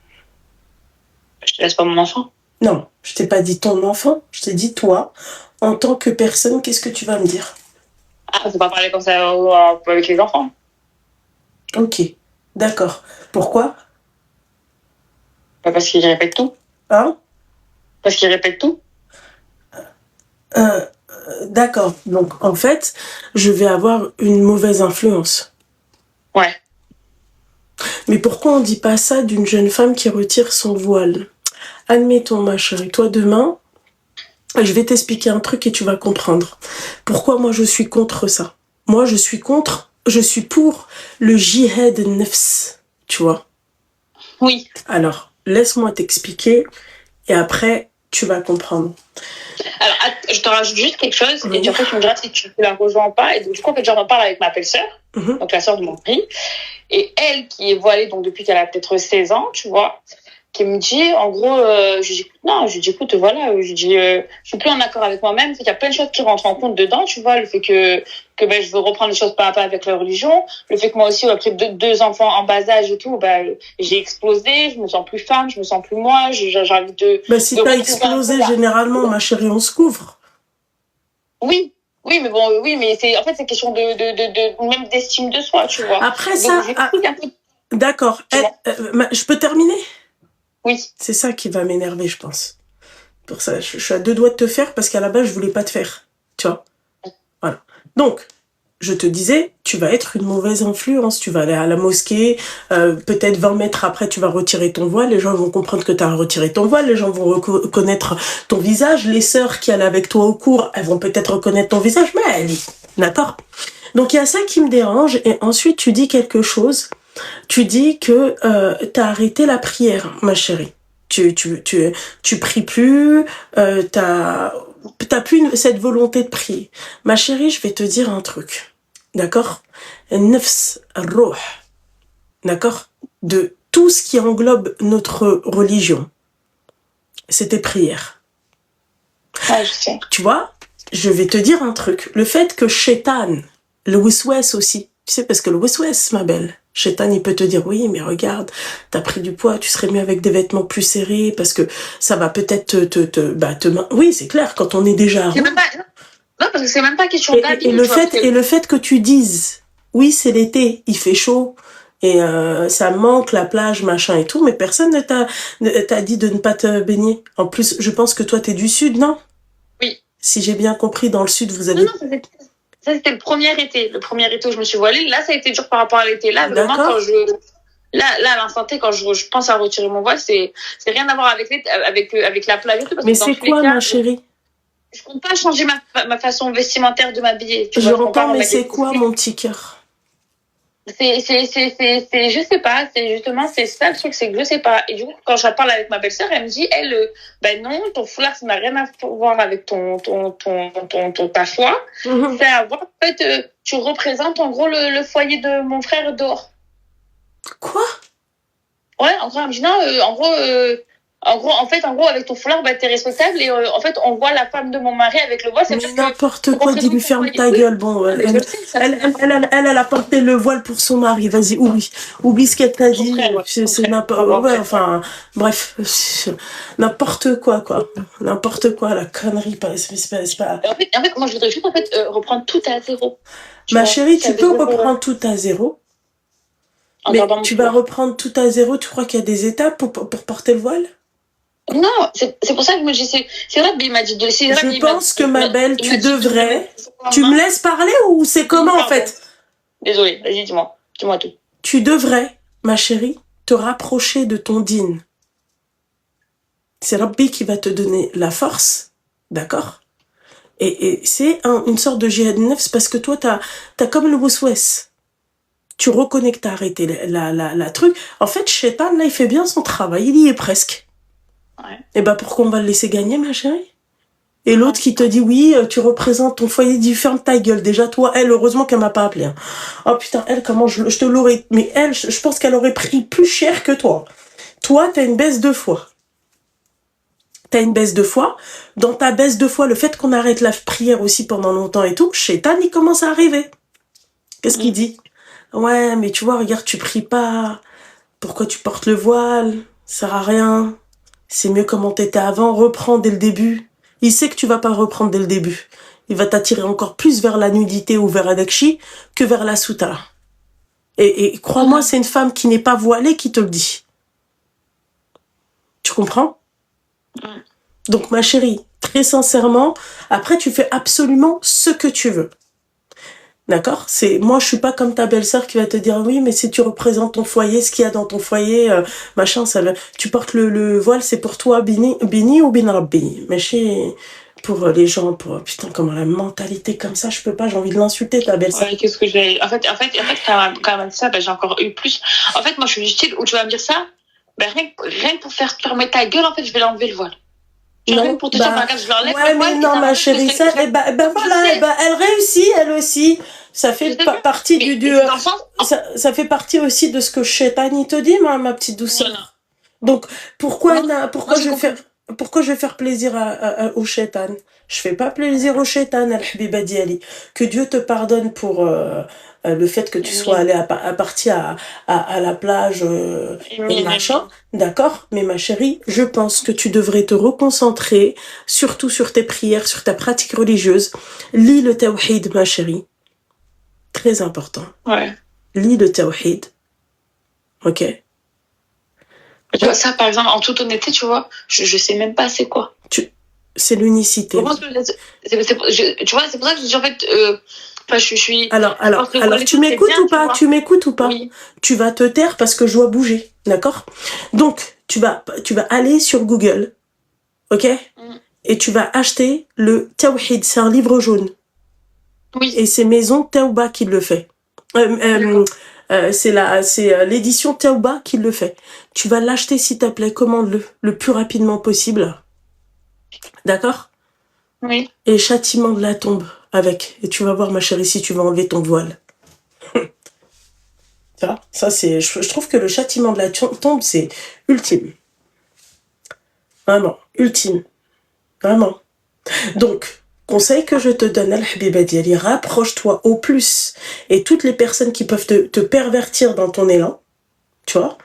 Speaker 3: Je te laisse pas mon enfant.
Speaker 2: Non, je t'ai pas dit ton enfant, je t'ai dit toi, en tant que personne, qu'est-ce que tu vas me dire?
Speaker 3: Ah, faut pas parler comme ça avec les enfants.
Speaker 2: Ok, d'accord. Pourquoi?
Speaker 3: Parce qu'ils répètent tout.
Speaker 2: Hein?
Speaker 3: Parce qu'ils répètent tout.
Speaker 2: D'accord. Donc, en fait, je vais avoir une mauvaise influence.
Speaker 3: Ouais.
Speaker 2: Mais pourquoi on dit pas ça d'une jeune femme qui retire son voile? Admettons, ma chérie, toi demain, je vais t'expliquer un truc et tu vas comprendre. Pourquoi moi je suis contre ça? Moi je suis pour le jihad nafs, tu vois?
Speaker 3: Oui.
Speaker 2: Alors, laisse-moi t'expliquer et après tu vas comprendre.
Speaker 3: Alors, je te rajoute juste quelque chose et puis après tu me diras si tu la rejoins ou pas. Et donc, du coup, en fait, j'en parle avec ma belle-sœur, donc la sœur de mon mari. Et elle, qui est voilée donc depuis qu'elle a peut-être 16 ans, tu vois, qui me dit, en gros, je lui dis, écoute, voilà, je suis plus en accord avec moi-même, c'est qu'il y a plein de choses qui rentrent en compte dedans, tu vois, le fait que je veux reprendre les choses pas à pas avec la religion, le fait que moi aussi, après deux enfants en bas âge et tout, j'ai explosé, je me sens plus femme, je me sens plus moi, j'ai envie de...
Speaker 2: si t'as explosé, généralement, ma chérie, on se couvre.
Speaker 3: Oui, mais bon, mais c'est question de même d'estime de soi, tu vois.
Speaker 2: Après ça, d'accord. Je peux terminer?
Speaker 3: Oui.
Speaker 2: C'est ça qui va m'énerver, je pense. Pour ça, je suis à deux doigts de te faire parce qu'à la base, je voulais pas te faire. Tu vois? Voilà. Donc, je te disais, tu vas être une mauvaise influence. Tu vas aller à la mosquée, peut-être 20 mètres après, tu vas retirer ton voile. Les gens vont comprendre que tu as retiré ton voile. Les gens vont reconnaître ton visage. Les sœurs qui allaient avec toi au cours, elles vont peut-être reconnaître ton visage. Mais allez, d'accord? Donc, il y a ça qui me dérange. Et ensuite, tu dis quelque chose. Tu dis que t'as arrêté la prière, ma chérie. Tu pries plus, t'as plus cette volonté de prier. Ma chérie, je vais te dire un truc. D'accord? Nafs, ruh. D'accord? De tout ce qui englobe notre religion. C'est tes prières.
Speaker 3: Ah, je sais.
Speaker 2: Tu vois? Je vais te dire un truc. Le fait que Shaitan, le wiswas aussi, tu sais, parce que le wiswas, ma belle, Shaitan, il peut te dire, oui, mais regarde, t'as pris du poids, tu serais mieux avec des vêtements plus serrés, parce que ça va peut-être oui, c'est clair, quand on est déjà
Speaker 3: non, parce que c'est même pas question d'habit.
Speaker 2: Et le fait que tu dises, oui, c'est l'été, il fait chaud, Et ça manque la plage, machin et tout, mais personne ne t'a dit de ne pas te baigner. En plus, je pense que toi, t'es du sud, non?
Speaker 3: Oui.
Speaker 2: Si j'ai bien compris, dans le sud, vous avez...
Speaker 3: Non, ça c'était le premier été. Le premier été où je me suis voilée. Là, ça a été dur par rapport à l'été. Là, vraiment, quand à l'instant T, quand je pense à retirer mon voile, c'est rien à voir avec la plage et tout.
Speaker 2: Mais c'est quoi, ma chérie?
Speaker 3: Je compte pas changer ma façon vestimentaire de m'habiller.
Speaker 2: J'entends, mais c'est quoi, mon petit cœur?
Speaker 3: Je sais pas, c'est ça le truc, c'est que je sais pas. Et du coup, quand j'en parle avec ma belle-sœur, elle me dit, ben non, ton foulard, ça n'a rien à voir avec ta foi. C'est à voir, en fait, tu représentes en gros le foyer de mon frère dehors.
Speaker 2: Quoi?
Speaker 3: Ouais, en gros, elle me dit, non, en gros, avec ton foulard, bah, t'es respectable et en fait, on voit la femme de mon mari avec le voile.
Speaker 2: Mais n'importe quoi, dis-lui ferme ta gueule. Bon, elle a porté le voile pour son mari. Vas-y, oublie ce qu'elle t'a dit. C'est n'importe quoi. Enfin, bref, n'importe quoi. N'importe quoi, la connerie. C'est pas...
Speaker 3: En fait, moi, je voudrais juste reprendre tout à zéro.
Speaker 2: Ma chérie, tu peux reprendre tout à zéro. Mais tu vas reprendre tout à zéro. Tu crois qu'il y a des étapes pour porter le voile?
Speaker 3: Non, c'est pour ça que je me dis, c'est vrai, il m'a dit de laisser.
Speaker 2: Je pense que ma belle, tu devrais. Tu me laisses parler ou c'est comment en fait?
Speaker 3: Désolée, vas-y, dis-moi tout.
Speaker 2: Tu devrais, ma chérie, te rapprocher de ton dîn. C'est Rabbi qui va te donner la force, d'accord? Et c'est une sorte de jihad nefs parce que toi, t'as comme le waswas. Tu reconnais que t'as arrêté la truc. En fait, Shaitan, là, il fait bien son travail, il y est presque.
Speaker 3: Ouais.
Speaker 2: Et bah pourquoi on va le laisser gagner, ma chérie? Et l'autre qui te dit oui, tu représentes ton foyer, dit ferme ta gueule. Déjà toi, elle, heureusement qu'elle m'a pas appelé. Hein. Oh putain, elle, comment je te l'aurais... Mais elle, je pense qu'elle aurait pris plus cher que toi. Toi, t'as une baisse de foi. Dans ta baisse de foi, le fait qu'on arrête la prière aussi pendant longtemps et tout, Shaitan, il commence à arriver. Qu'est-ce qu'il dit? Ouais, mais tu vois, regarde, tu pries pas. Pourquoi tu portes le voile? Ça sert à rien. C'est mieux comment t'étais avant, reprends dès le début. Il sait que tu vas pas reprendre dès le début. Il va t'attirer encore plus vers la nudité ou vers Adakshi que vers la soutara. Et crois-moi, c'est une femme qui n'est pas voilée qui te le dit. Tu comprends? Donc ma chérie, très sincèrement, après tu fais absolument ce que tu veux. D'accord? Moi, je suis pas comme ta belle-sœur qui va te dire oui, mais si tu représentes ton foyer, ce qu'il y a dans ton foyer, machin, tu portes le voile, c'est pour toi, Bini ou Bin Rabbi. Mais pour les gens, putain, comment la mentalité comme ça, je peux pas, j'ai envie de l'insulter, ta belle-sœur.
Speaker 3: Ouais, qu'est-ce que j'ai. En fait, quand même ça, j'ai encore eu plus. En fait, moi, je suis du style où tu vas me dire ça, rien que pour faire fermer ta gueule, en fait, je vais l'enlever le voile.
Speaker 2: Non,
Speaker 3: pour te dire, regarde, je l'enlève.
Speaker 2: Ouais, mais non, ma chérie, ça, voilà, elle réussit, elle aussi. Ça fait partie ça fait partie aussi de ce que Shaitan te dit, ma petite douceur. Voilà. Donc, pourquoi je vais faire plaisir au Shaitan? Je fais pas plaisir au Shaitan, al-Habiba Diali. Que Dieu te pardonne pour le fait que tu sois allé partir à la plage et machin. D'accord? Mais ma chérie, je pense que tu devrais te reconcentrer surtout sur tes prières, sur ta pratique religieuse. Lis le tawhid, ma chérie. Très important.
Speaker 3: Ouais.
Speaker 2: Lis le tawhid. Ok?
Speaker 3: Tu vois, ça, par exemple, en toute honnêteté, tu vois, je sais même pas c'est quoi.
Speaker 2: C'est l'unicité.
Speaker 3: Tu vois, c'est pour ça que je dis en fait... je suis...
Speaker 2: Alors, tu m'écoutes ou pas? Tu m'écoutes ou pas?
Speaker 3: Oui.
Speaker 2: Tu vas te taire parce que je dois bouger, d'accord? Donc, tu vas aller sur Google, ok? Et tu vas acheter le Tawhid, c'est un livre jaune.
Speaker 3: Oui.
Speaker 2: Et c'est Maison Tauba qui le fait. C'est l'édition Tauba qui le fait. Tu vas l'acheter s'il te plaît, commande-le le plus rapidement possible. D'accord?
Speaker 3: Oui.
Speaker 2: Et châtiment de la tombe avec. Et tu vas voir, ma chérie, si tu vas enlever ton voile. Ça, c'est... Je trouve que le châtiment de la tombe, c'est ultime. Vraiment, ultime. Vraiment. Donc, conseil que je te donne, Al-Habiba Diali, rapproche-toi au plus. Et toutes les personnes qui peuvent te pervertir dans ton élan, tu vois,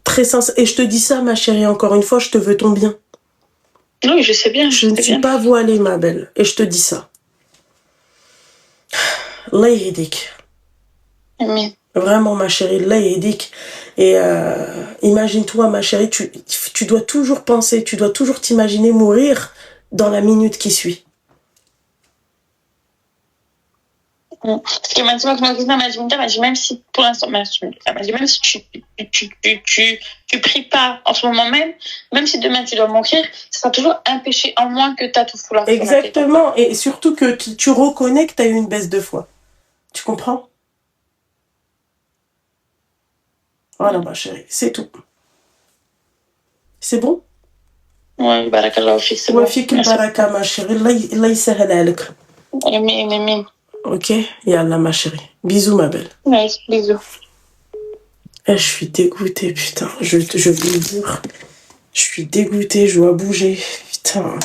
Speaker 2: très sincère. Et je te dis ça, ma chérie, encore une fois, je te veux ton bien.
Speaker 3: Oui, je sais bien.
Speaker 2: Je ne suis pas voilée, ma belle. Et je te dis ça. Allah yahdik.
Speaker 3: Amen.
Speaker 2: Vraiment, ma chérie, là, il dit. Et imagine-toi, ma chérie, tu dois toujours penser, tu dois toujours t'imaginer mourir dans la minute qui suit.
Speaker 3: Parce que maintenant, m'a dit, même si, pour l'instant, m'a dit, même si tu pries pas en ce moment même si demain tu dois mourir, ce sera toujours un péché en moins que t'as tout foulard.
Speaker 2: Exactement, et surtout que tu reconnais que t'as eu une baisse de foi. Tu comprends? Voilà, ma chérie, c'est tout. C'est bon?
Speaker 3: Ouais, barakallahu fik, c'est bon.
Speaker 2: Ouais, fik baraka, ma chérie. Allah yisahel alek.
Speaker 3: Amen.
Speaker 2: Ok, yallah, ma chérie. Bisous, ma belle.
Speaker 3: Ouais, bisous.
Speaker 2: Je suis dégoûtée, putain. Je vous le jure. Je suis dégoûtée, je dois bouger. Putain.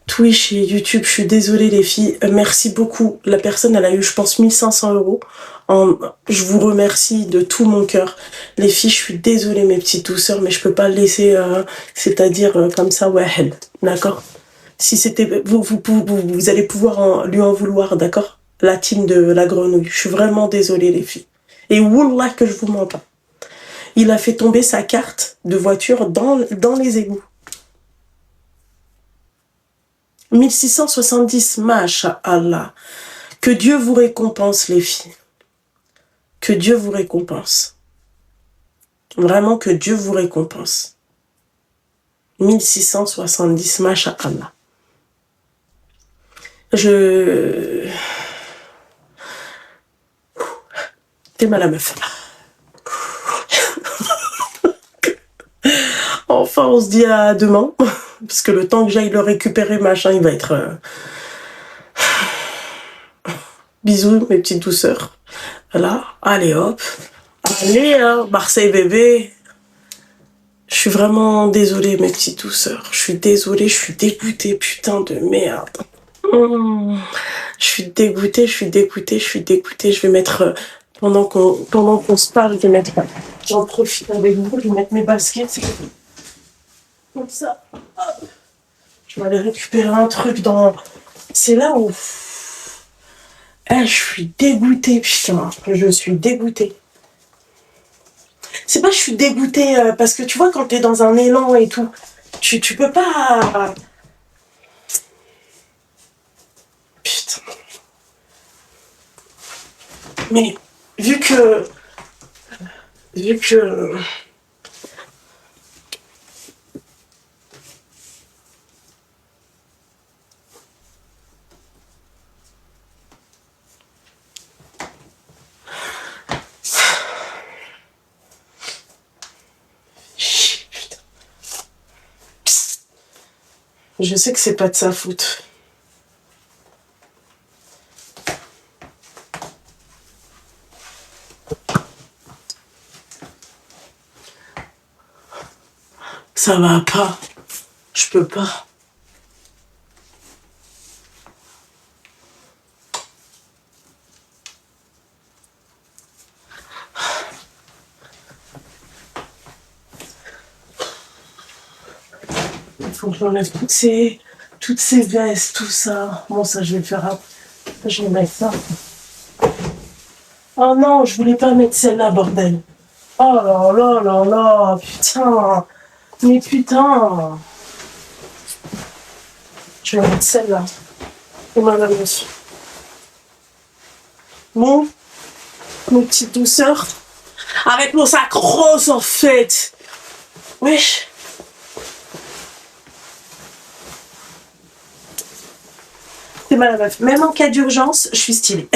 Speaker 2: Twitch et YouTube, je suis désolée, les filles. Merci beaucoup. La personne, elle a eu, je pense, 1500 €. Je vous remercie de tout mon cœur. Les filles, je suis désolée, mes petites douceurs, mais je peux pas le laisser, c'est-à-dire comme ça, ouais, d'accord? Si c'était, vous allez pouvoir lui en vouloir, d'accord? La team de la grenouille. Je suis vraiment désolée, les filles. Et wallah que je vous mens pas. Il a fait tomber sa carte de voiture dans les égouts. 1670, masha'Allah. Que Dieu vous récompense, les filles. Que Dieu vous récompense. Vraiment que Dieu vous récompense. 1670, masha'Allah. T'es mal à meuf. Enfin, on se dit à demain. Parce que le temps que j'aille le récupérer, machin, il va être... Bisous, mes petites douceurs. Voilà. Allez, hop. Allez, hein, Marseille bébé. Je suis vraiment désolée, mes petites douceurs. Je suis désolée, je suis dégoûtée, putain de merde. Je suis dégoûtée. Je vais mettre... pendant qu'on se parle, j'en profite avec vous, je vais mettre mes baskets. Comme ça. Hop. Je vais aller récupérer un truc dans... C'est là où... je suis dégoûtée, putain. Je suis dégoûtée. C'est pas que je suis dégoûtée parce que tu vois, quand t'es dans un élan et tout, tu peux pas... Putain. Mais vu que... Je sais que c'est pas de sa faute. Ça va pas. Je peux pas. Il faut que j'enlève toutes ces vestes, tout ça. Bon, ça, je vais le faire après. Je vais mettre ça. Oh non, je voulais pas mettre celle-là, bordel. Oh là là là là, putain. Mais putain. Je vais mettre celle-là. Et madame, monsieur. Bon, mes petites douceurs. Avec mon sac rose, en fait. Wesh. C'est mal à meuf. Même en cas d'urgence, je suis stylée.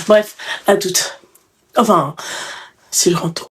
Speaker 2: Bref, à toutes. Enfin, si je rentre.